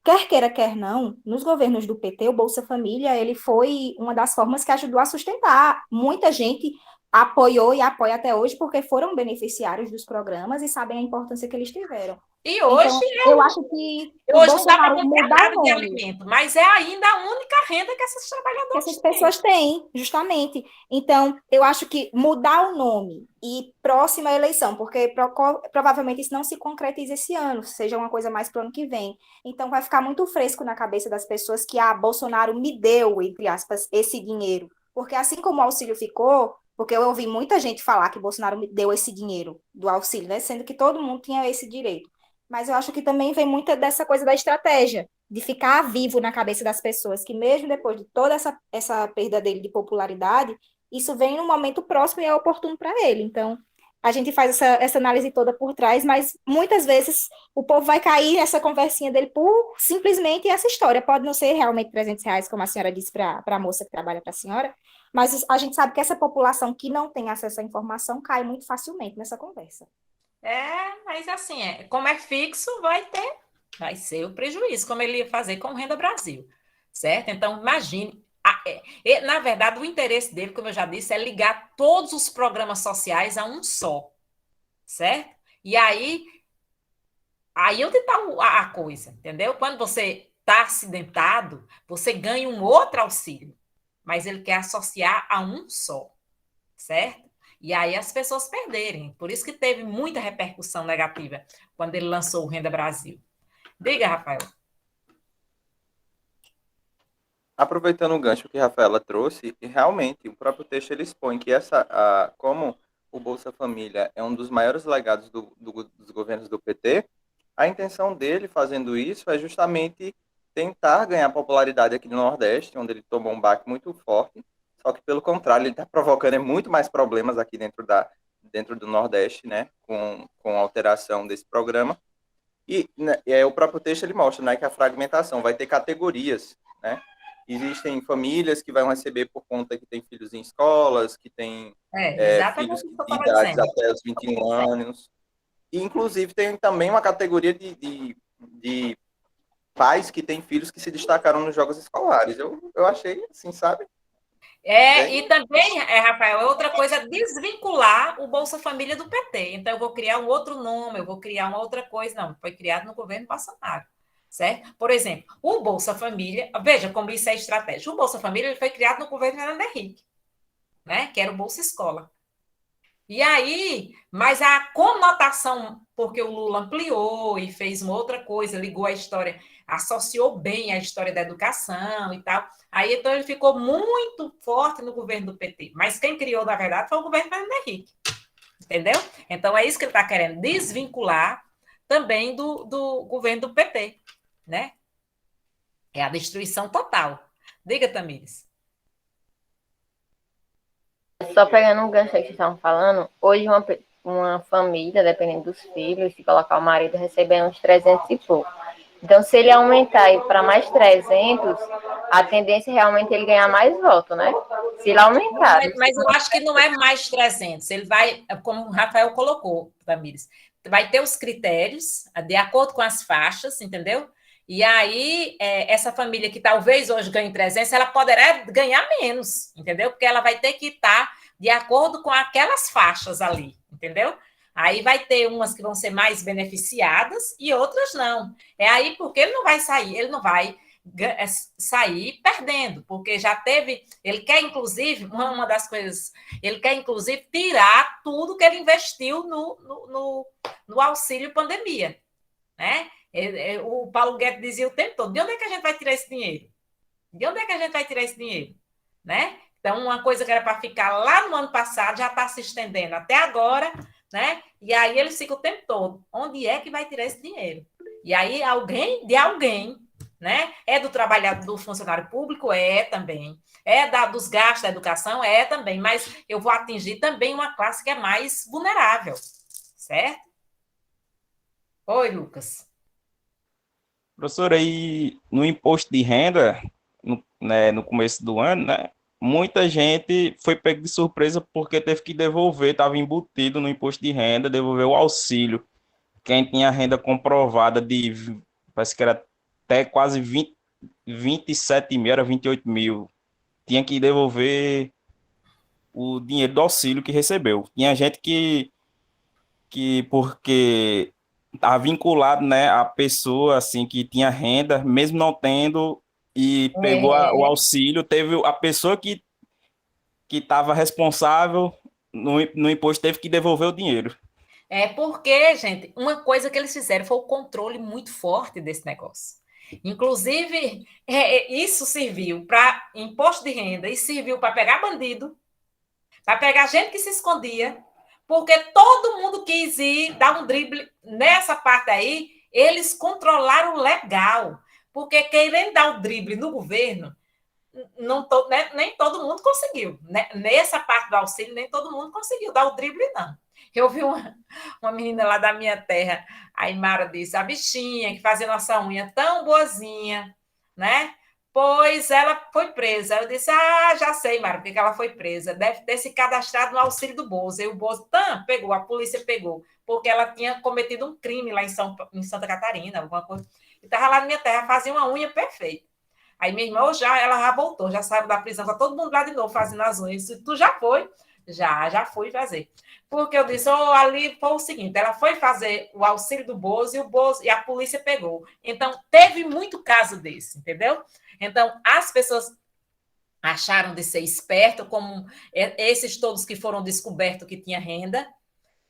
Quer queira, quer não, nos governos do PT, o Bolsa Família, ele foi uma das formas que ajudou a sustentar. Muita gente apoiou e apoia até hoje porque foram beneficiários dos programas e sabem a importância que eles tiveram. E hoje então, eu acho que hoje não dá para comprar nada de alimento, mas é ainda a única renda que essas que trabalhadoras essas têm. pessoas têm, justamente. Então, eu acho que mudar o nome e próxima eleição, porque provavelmente isso não se concretiza esse ano, seja uma coisa mais para o ano que vem. Então, vai ficar muito fresco na cabeça das pessoas que, Bolsonaro me deu, entre aspas, esse dinheiro. Porque assim como o auxílio ficou, porque eu ouvi muita gente falar que Bolsonaro me deu esse dinheiro do auxílio, né? Sendo que todo mundo tinha esse direito. Mas eu acho que também vem muita dessa coisa da estratégia de ficar vivo na cabeça das pessoas, que mesmo depois de toda essa perda dele de popularidade, isso vem num momento próximo e é oportuno para ele. Então, a gente faz essa análise toda por trás, mas muitas vezes o povo vai cair nessa conversinha dele por simplesmente essa história. Pode não ser realmente R$ 300, como a senhora disse para a moça que trabalha para a senhora, mas a gente sabe que essa população que não tem acesso à informação cai muito facilmente nessa conversa. Mas assim, como é fixo, vai ser o prejuízo, como ele ia fazer com o Renda Brasil, certo? Então, imagine, na verdade, o interesse dele, como eu já disse, é ligar todos os programas sociais a um só, certo? E aí onde está a coisa, entendeu? Quando você está acidentado, você ganha um outro auxílio, mas ele quer associar a um só, certo? E aí as pessoas perderem. Por isso que teve muita repercussão negativa quando ele lançou o Renda Brasil. Diga, Rafael. Aproveitando o gancho que a Rafaela trouxe, e realmente o próprio texto ele expõe que como o Bolsa Família é um dos maiores legados dos governos do PT, a intenção dele fazendo isso é justamente tentar ganhar popularidade aqui no Nordeste, onde ele tomou um baque muito forte, só que pelo contrário, ele está provocando muito mais problemas aqui dentro do Nordeste, né, com a alteração desse programa. E né, o próprio texto ele mostra, né, que a fragmentação vai ter categorias, né? Existem famílias que vão receber por conta que tem filhos em escolas, que tem filhos Exatamente o que eu de estava idades dizendo. até os 21 anos. E, inclusive, tem também uma categoria de pais que têm filhos que se destacaram nos jogos escolares. Eu achei assim, sabe? E também, Rafael, é outra coisa desvincular o Bolsa Família do PT. Então, eu vou criar um outro nome, eu vou criar uma outra coisa. Não, foi criado no governo Bolsonaro, certo? Por exemplo, o Bolsa Família, veja como isso é estratégia. O Bolsa Família ele foi criado no governo Fernando Henrique, né? Que era o Bolsa Escola. E aí, mas a conotação, porque o Lula ampliou e fez uma outra coisa, ligou a história, associou bem a história da educação e tal. Aí, então, ele ficou muito forte no governo do PT. Mas quem criou, na verdade, foi o governo Fernando Henrique. Entendeu? Então, é isso que ele está querendo, desvincular também do governo do PT, né? É a destruição total. Diga, Tamires. Só pegando um gancho aí que vocês estavam falando, hoje uma família, dependendo dos filhos, se colocar o marido, recebe uns 300 e pouco. Então, se ele aumentar para mais 300, a tendência é realmente ele ganhar mais voto, né? Se ele aumentar. Mas eu acho que não é mais 300. Ele vai, como o Rafael colocou, Tamires, vai ter os critérios de acordo com as faixas, entendeu? E aí, essa família que talvez hoje ganhe 300, ela poderá ganhar menos, entendeu? Porque ela vai ter que estar de acordo com aquelas faixas ali, entendeu? Aí vai ter umas que vão ser mais beneficiadas e outras não. É aí porque ele não vai sair perdendo, porque já teve, ele quer inclusive, uma das coisas, ele quer inclusive tirar tudo que ele investiu no auxílio pandemia, né? O Paulo Guedes dizia o tempo todo, de onde é que a gente vai tirar esse dinheiro? De onde é que a gente vai tirar esse dinheiro? Né? Então, uma coisa que era para ficar lá no ano passado já está se estendendo até agora, né? E aí eles ficam o tempo todo, onde é que vai tirar esse dinheiro? E aí alguém, né? É do trabalhador, do funcionário público? É também. Dos gastos da educação? É também. Mas eu vou atingir também uma classe que é mais vulnerável, certo? Oi, Lucas. Professor, aí no imposto de renda, no começo do ano, né, muita gente foi pego de surpresa porque teve que devolver, estava embutido no imposto de renda, devolver o auxílio. Quem tinha renda comprovada parece que era até quase 27 mil, era 28 mil, tinha que devolver o dinheiro do auxílio que recebeu. Tinha gente que porque estava vinculado, né, a pessoa assim que tinha renda, mesmo não tendo e pegou o auxílio, teve a pessoa que estava responsável no imposto teve que devolver o dinheiro. É porque, gente, uma coisa que eles fizeram foi o controle muito forte desse negócio. Inclusive, isso serviu para imposto de renda e serviu para pegar bandido, para pegar gente que se escondia, porque todo mundo quis ir dar um drible nessa parte aí, eles controlaram legal, porque querendo dar o drible no governo, nem todo mundo conseguiu. Nessa parte do auxílio, nem todo mundo conseguiu dar o drible, não. Eu vi uma menina lá da minha terra, a Aymara disse, a bichinha que fazia nossa unha tão boazinha, né? Pois ela foi presa. Eu disse, já sei, Mara, porque ela foi presa. Deve ter se cadastrado no auxílio do Bozo. E o Bozo pegou, a polícia pegou, porque ela tinha cometido um crime lá em Santa Catarina, alguma coisa. E estava lá na minha terra, fazia uma unha perfeita. Aí minha irmã, ela já voltou, já saiu da prisão, tá todo mundo lá de novo fazendo as unhas. Tu já foi? Já fui fazer. Porque eu disse, ali foi o seguinte, ela foi fazer o auxílio do Bozo e a polícia pegou. Então, teve muito caso desse, entendeu? Então, as pessoas acharam de ser esperto, como esses todos que foram descobertos que tinha renda,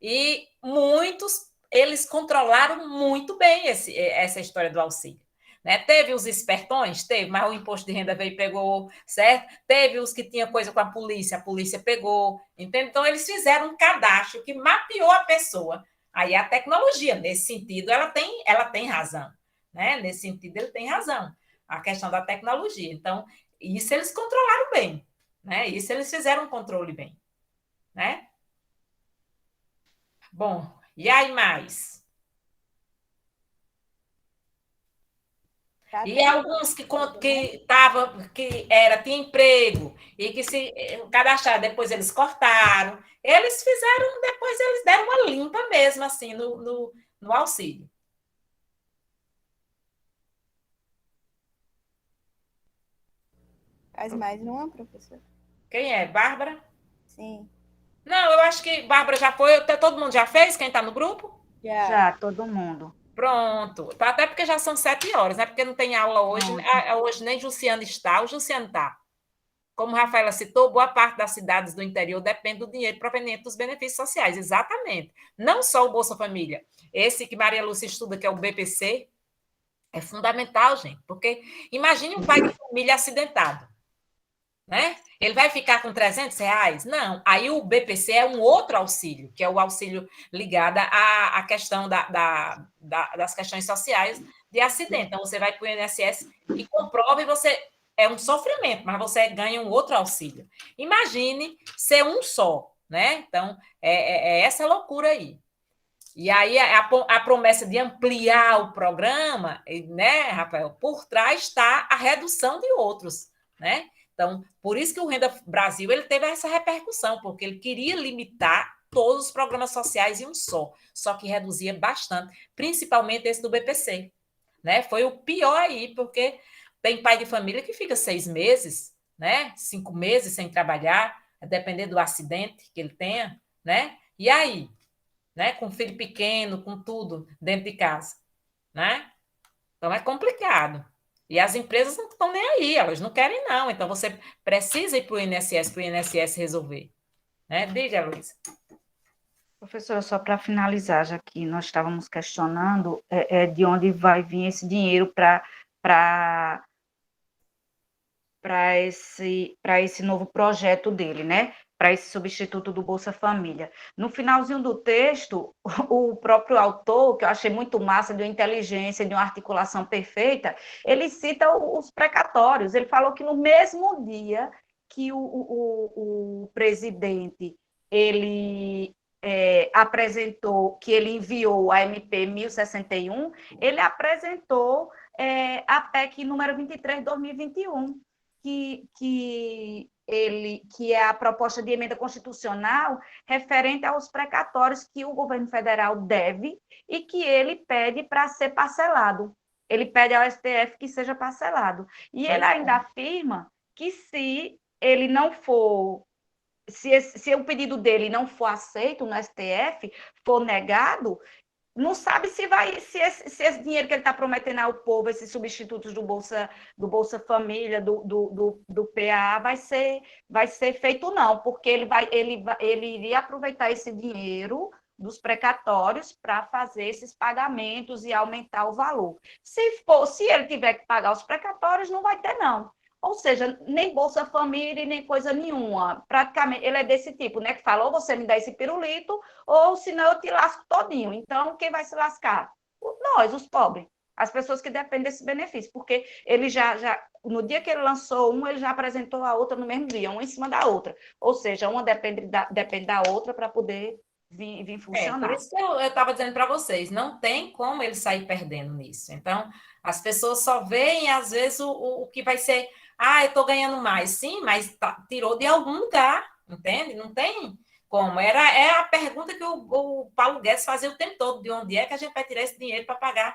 e muitos, eles controlaram muito bem essa história do auxílio. Né? Teve os espertões? Teve, mas o imposto de renda veio e pegou, certo? Teve os que tinham coisa com a polícia pegou, entende? Então, eles fizeram um cadastro que mapeou a pessoa. Aí a tecnologia, nesse sentido, ela tem razão. Né? Nesse sentido, ele tem razão. A questão da tecnologia. Então, isso eles controlaram bem. Né? Isso eles fizeram um controle bem. Né? Bom, e aí mais? E alguns que tinha emprego e que se cadastraram, depois eles cortaram. Eles fizeram, depois eles deram uma limpa mesmo, assim, no auxílio. Faz mais uma, professora? Quem é? Bárbara? Sim. Não, eu acho que Bárbara já foi. Todo mundo já fez? Quem está no grupo? Já, todo mundo. Pronto. Até porque já são 7 horas, né? Porque não tem aula hoje. Hoje nem Jussiano está. O Jussiano está. Como a Rafaela citou, boa parte das cidades do interior depende do dinheiro proveniente dos benefícios sociais. Exatamente. Não só o Bolsa Família. Esse que Maria Lúcia estuda, que é o BPC, é fundamental, gente. Porque imagine um pai de família acidentado. Né? Ele vai ficar com R$300? Não. Aí o BPC é um outro auxílio, que é o auxílio ligado à questão das questões sociais de acidente. Então, você vai para o INSS e comprova e você... É um sofrimento, mas você ganha um outro auxílio. Imagine ser um só, né? Então, é essa loucura aí. E aí, a promessa de ampliar o programa, né, Rafael? Por trás está a redução de outros, né? Então, por isso que o Renda Brasil ele teve essa repercussão, porque ele queria limitar todos os programas sociais em um só que reduzia bastante, principalmente esse do BPC. Né? Foi o pior aí, porque tem pai de família que fica 6 meses, né? 5 meses sem trabalhar, a depender do acidente que ele tenha, né? E aí? Né? Com filho pequeno, com tudo dentro de casa. Né? Então, é complicado. E as empresas não estão nem aí, elas não querem, não. Então, você precisa ir para o INSS resolver. Né? Diga, Luísa. Professora, só para finalizar, já que nós estávamos questionando de onde vai vir esse dinheiro para esse novo projeto dele, né? Para esse substituto do Bolsa Família. No finalzinho do texto, o próprio autor, que eu achei muito massa, de uma inteligência, de uma articulação perfeita, ele cita os precatórios. Ele falou que no mesmo dia que o presidente ele apresentou, que ele enviou a MP 1061, ele apresentou a PEC número 23 de 2021, que é a proposta de emenda constitucional referente aos precatórios que o governo federal deve e que ele pede para ser parcelado. Ele pede ao STF que seja parcelado. E ele ainda afirma que se ele não for, se o pedido dele não for aceito no STF, for negado, não sabe se esse dinheiro que ele está prometendo ao povo, esses substitutos do Bolsa Família, do PA, vai ser feito não, porque ele iria aproveitar esse dinheiro dos precatórios para fazer esses pagamentos e aumentar o valor. Se ele tiver que pagar os precatórios, não vai ter, não. Ou seja, nem Bolsa Família, nem coisa nenhuma. Praticamente, ele é desse tipo, né? Que fala, ou você me dá esse pirulito, ou senão eu te lasco todinho. Então, quem vai se lascar? Nós, os pobres. As pessoas que dependem desse benefício. Porque ele no dia que ele lançou ele já apresentou a outra no mesmo dia, uma em cima da outra. Ou seja, uma depende da outra para poder vir funcionar. Por isso que eu estava dizendo para vocês, não tem como ele sair perdendo nisso. Então, as pessoas só veem, às vezes, o que vai ser... eu estou ganhando mais. Sim, mas tirou de algum lugar, entende? Não tem como. É a pergunta que o Paulo Guedes fazia o tempo todo, de onde é que a gente vai tirar esse dinheiro para pagar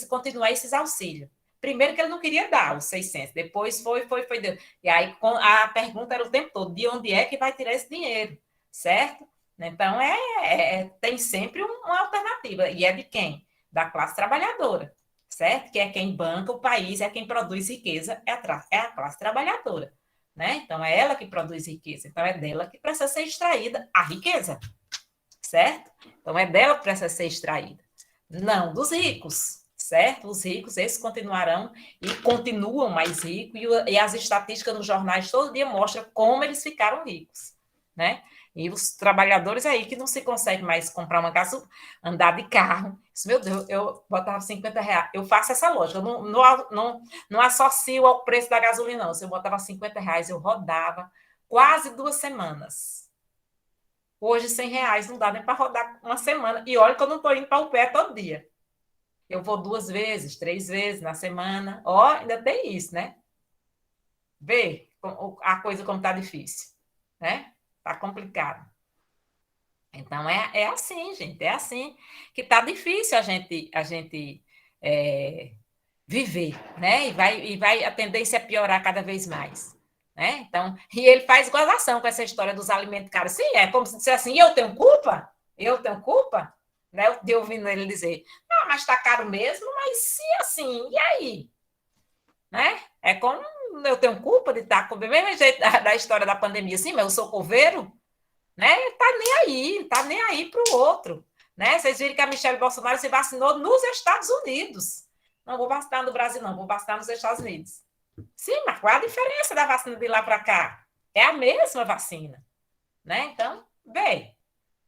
continuar esses auxílios. Primeiro que ele não queria dar os 600, depois foi, deu. E aí a pergunta era o tempo todo, de onde é que vai tirar esse dinheiro, certo? Então, tem sempre uma alternativa. E é de quem? Da classe trabalhadora, certo? Que é quem banca o país, é quem produz riqueza, é a classe trabalhadora, né? Então, é ela que produz riqueza. Então, é dela que precisa ser extraída a riqueza, certo? Então, é dela que precisa ser extraída. Não dos ricos, certo? Os ricos, esses continuarão e continuam mais ricos, e as estatísticas nos jornais todo dia mostram como eles ficaram ricos, né? E os trabalhadores aí que não se consegue mais comprar uma casa, andar de carro. Meu Deus, eu botava 50 reais. Eu faço essa lógica, eu não associo ao preço da gasolina, não. Se eu botava 50 reais, eu rodava quase 2 semanas. Hoje, 100 reais não dá nem para rodar uma semana. E olha que eu não estou indo para o pé todo dia. Eu vou 2 vezes, 3 vezes na semana. Ainda tem isso, né? Vê a coisa como está difícil, né? Está complicado. Então, é assim, gente, é assim que está difícil a gente viver, né? A tendência é piorar cada vez mais, né? Então, e ele faz gozação com essa história dos alimentos caros. Sim, é como se dissesse assim, eu tenho culpa? Eu tenho culpa? Né? Eu ouvindo ele dizer, mas está caro mesmo, mas se assim, e aí? Né? É como eu tenho culpa de estar com o mesmo jeito da história da pandemia, sim, mas eu sou coveiro, né? Tá nem aí para o outro, né? Vocês viram que a Michelle Bolsonaro se vacinou nos Estados Unidos. Não vou vacinar no Brasil, não, vou vacinar nos Estados Unidos. Sim, mas qual é a diferença da vacina de lá para cá? É a mesma vacina, né? Então, bem,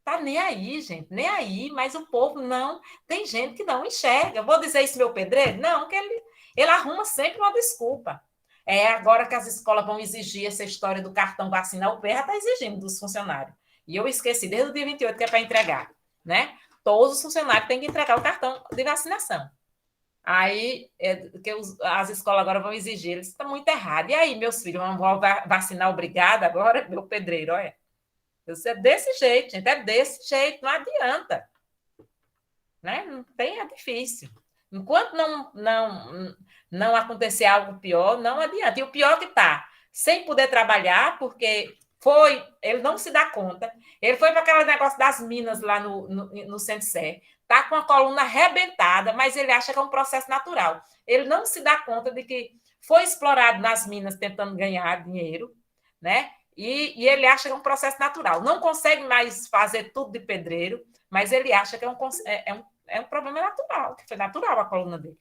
tá nem aí, gente, nem aí, mas o povo não, tem gente que não enxerga. Eu vou dizer isso meu pedreiro? Não, que ele arruma sempre uma desculpa. Agora que as escolas vão exigir essa história do cartão vacinal, o PEA está exigindo dos funcionários. E eu esqueci, desde o dia 28, que é para entregar, né? Todos os funcionários têm que entregar o cartão de vacinação. Aí, as escolas agora vão exigir, eles estão muito errados. E aí, meus filhos, vão vacinar obrigada agora? Meu pedreiro, olha. É desse jeito, gente, é desse jeito, não adianta. Né? Não tem, é difícil. Enquanto não acontecer algo pior, não adianta. E o pior que está, sem poder trabalhar, porque ele não se dá conta, ele foi para aquele negócio das minas lá no Centro-Sé, está com a coluna arrebentada, mas ele acha que é um processo natural. Ele não se dá conta de que foi explorado nas minas tentando ganhar dinheiro, né? E ele acha que é um processo natural. Não consegue mais fazer tudo de pedreiro, mas ele acha que é um problema natural, que foi natural a coluna dele.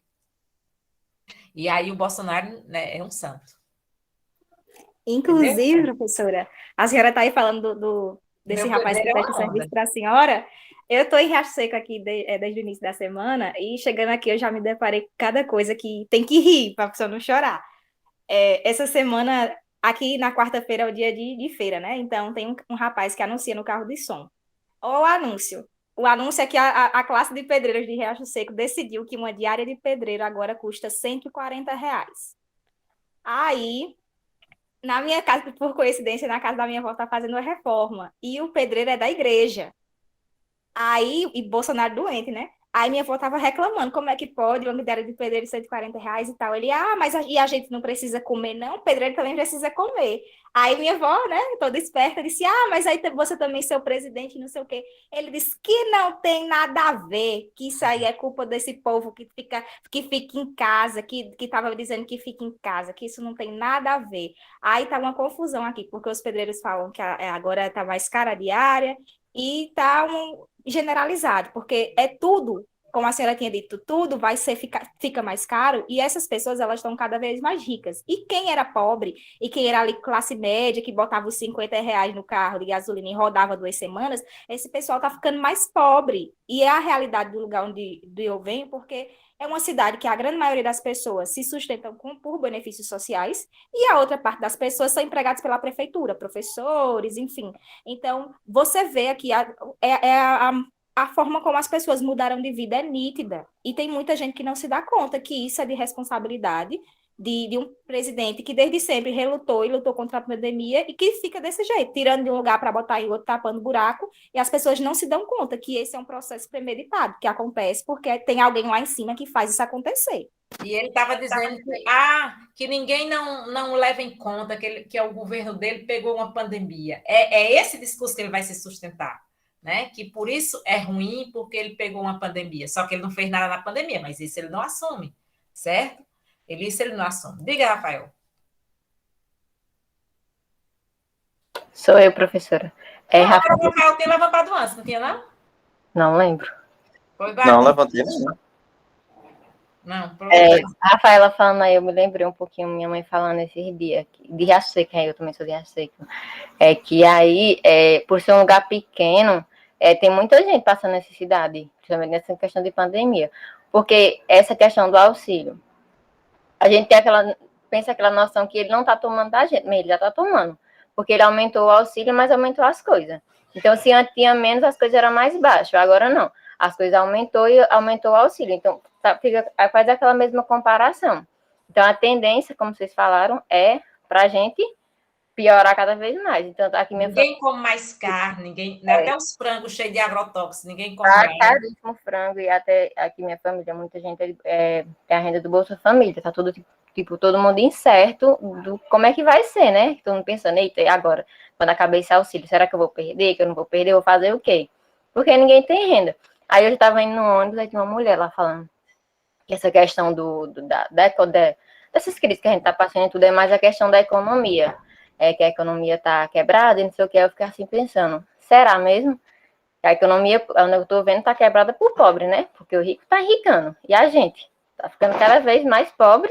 E aí o Bolsonaro, né, é um santo. Inclusive, entendeu? professora, a senhora está aí falando desse Meu rapaz que pedreiro é presta uma onda. serviço para a senhora. Eu estou em Riacho Seco aqui desde o início da semana e chegando aqui eu já me deparei com cada coisa que tem que rir para a pessoa não chorar. Essa semana, aqui na quarta-feira é o dia de feira, né? Então tem um rapaz que anuncia no carro de som. Olha o anúncio. O anúncio é que a classe de pedreiros de Riacho Seco decidiu que uma diária de pedreiro agora custa R$ 140. Aí, na minha casa, por coincidência, na casa da minha avó está fazendo uma reforma. E o pedreiro é da igreja. Aí, e Bolsonaro doente, né? Aí minha avó estava reclamando, como é que pode, uma miséria de pedreiro de R$ 140 e tal. Ele, mas e a gente não precisa comer, não? O pedreiro também precisa comer. Aí minha avó, né, toda esperta, disse, mas aí você também ser o presidente, não sei o quê. Ele disse que não tem nada a ver, que isso aí é culpa desse povo que fica em casa, que estava dizendo que fica em casa, que isso não tem nada a ver. Aí tá uma confusão aqui, porque os pedreiros falam que agora tá mais cara a diária, e tá generalizado, porque é tudo, como a senhora tinha dito, tudo fica mais caro, e essas pessoas elas estão cada vez mais ricas. E quem era pobre, e quem era ali classe média, que botava os R$ 50 no carro de gasolina e rodava 2 semanas, esse pessoal tá ficando mais pobre. E é a realidade do lugar onde eu venho, porque é uma cidade que a grande maioria das pessoas se sustentam por benefícios sociais, e a outra parte das pessoas são empregadas pela prefeitura, professores, enfim. Então, você vê aqui a forma como as pessoas mudaram de vida é nítida. E tem muita gente que não se dá conta que isso é de responsabilidade de um presidente que desde sempre relutou e lutou contra a pandemia e que fica desse jeito, tirando de um lugar para botar em outro, tapando buraco, e as pessoas não se dão conta que esse é um processo premeditado, que acontece porque tem alguém lá em cima que faz isso acontecer. E ele estava dizendo que ninguém não leva em conta que o governo dele pegou uma pandemia. É esse discurso que ele vai se sustentar, né? Que por isso é ruim, porque ele pegou uma pandemia. Só que ele não fez nada na pandemia, mas isso ele não assume, certo? Isso ele não assume. Diga, Rafael. Sou eu, professora. Rafael tinha levantado antes, não tinha, não? Não lembro. Não, levantei não. Não, a Rafaela falando aí, eu me lembrei um pouquinho, minha mãe falando esses dias, de Riacho Seco, eu também sou de Riacho Seco, que aí, por ser um lugar pequeno, tem muita gente passando necessidade, principalmente nessa questão de pandemia, porque essa questão do auxílio, a gente pensa aquela noção que ele não está tomando da gente, mas ele já está tomando, porque ele aumentou o auxílio, mas aumentou as coisas. Então, se antes tinha menos, as coisas eram mais baixas, agora não. As coisas aumentou e aumentou o auxílio. Então, faz aquela mesma comparação. Então, a tendência, como vocês falaram, é para a gente piorar cada vez mais. Então, aqui ninguém come mais carne, até os frangos cheios de agrotóxicos, ninguém come mais. Caríssimo frango, e até aqui minha família, muita gente tem a renda do Bolsa Família, tá tudo todo mundo incerto do como é que vai ser, né? Todo mundo pensando, eita, e agora? Quando acabar esse auxílio, será que eu vou perder? Que eu não vou perder? Eu vou fazer o quê? Porque ninguém tem renda. Aí eu estava indo no ônibus, aí tinha uma mulher lá falando que essa questão dessas crises que a gente está passando e tudo é mais a questão da economia. Que a economia está quebrada e não sei o que. Eu fiquei assim pensando, será mesmo? A economia, onde eu estou vendo, está quebrada por pobre, né? Porque o rico está enricando. E a gente está ficando cada vez mais pobre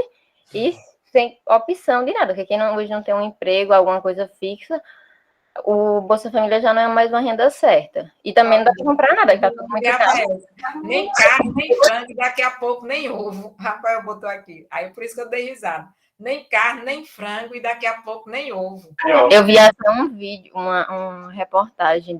e sem opção de nada. Porque quem hoje não tem um emprego, alguma coisa fixa, o Bolsa Família já não é mais uma renda certa. E também não dá para comprar nada, está tudo muito caro. Nem carne, nem frango, daqui a pouco nem ovo. Rafael botou aqui. Aí por isso que eu dei risada. Nem carne, nem frango, e daqui a pouco nem ovo. Eu vi até um vídeo, uma reportagem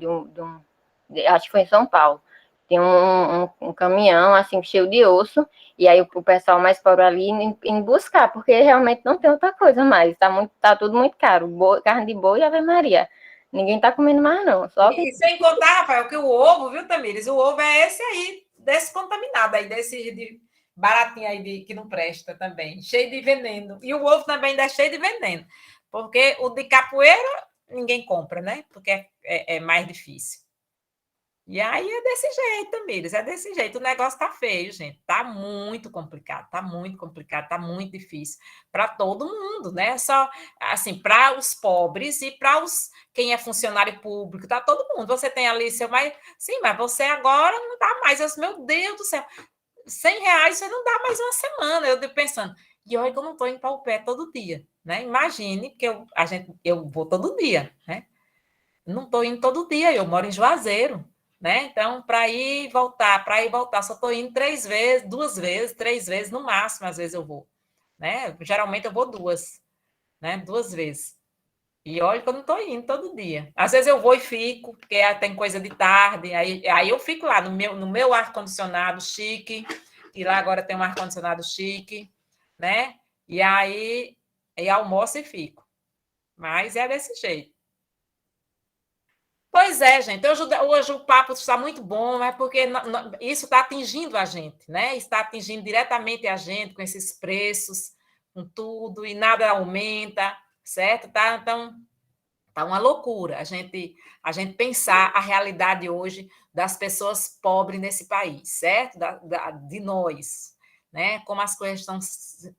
acho que foi em São Paulo. Tem um caminhão, assim, cheio de osso, e aí o pessoal mais pobre ali em buscar, porque realmente não tem outra coisa mais. Tá tudo muito caro. Carne de boi e Ave Maria. Ninguém tá comendo mais, não. E sem contar, Rafael, que o ovo, viu, Tamires? O ovo é esse aí, desse contaminado aí, desse baratinho aí que não presta também, cheio de veneno. E o ovo também ainda é cheio de veneno, porque o de capoeira ninguém compra, né? Porque é mais difícil. E aí é desse jeito, Tamires, é desse jeito. O negócio tá feio, gente. Tá muito complicado, tá muito difícil para todo mundo, né? Só assim, para os pobres e para quem é funcionário público, tá todo mundo. Você tem ali seu mais. Sim, mas você agora não dá mais. Meu Deus do céu, R$ 100 você não dá mais uma semana. Eu fico pensando, e olha que eu não estou indo para o pé todo dia, né? Imagine que eu vou todo dia, né? Não estou indo todo dia, eu moro em Juazeiro. Né? Então, para ir e voltar, só estou indo 3 vezes, 2 vezes, 3 vezes, no máximo, às vezes eu vou. Né? Geralmente eu vou 2, né? 2 vezes. E olha que eu não estou indo todo dia. Às vezes eu vou e fico, porque tem coisa de tarde, aí eu fico lá no meu ar-condicionado chique, e lá agora tem um ar-condicionado chique, né? E aí almoço e fico. Mas é desse jeito. Pois Pois é, gente. Hoje o papo está muito bom, mas porque isso está atingindo a gente, né? Está atingindo diretamente a gente com esses preços, com tudo, e nada aumenta, certo? Então, tá uma loucura a gente pensar a realidade hoje das pessoas pobres nesse país, certo? De nós, né? Como as coisas estão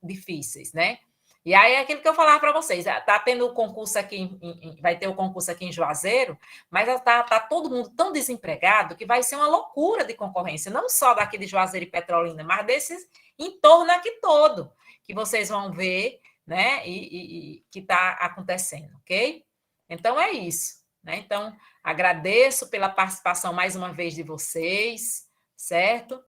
difíceis, né? E aí é aquilo que eu falava para vocês, está tendo o concurso aqui, vai ter o concurso aqui em Juazeiro, mas está todo mundo tão desempregado que vai ser uma loucura de concorrência, não só daqui de Juazeiro e Petrolina, mas desses em torno aqui todo, que vocês vão ver, né, e que está acontecendo, ok? Então é isso, né? Então, agradeço pela participação mais uma vez de vocês, certo?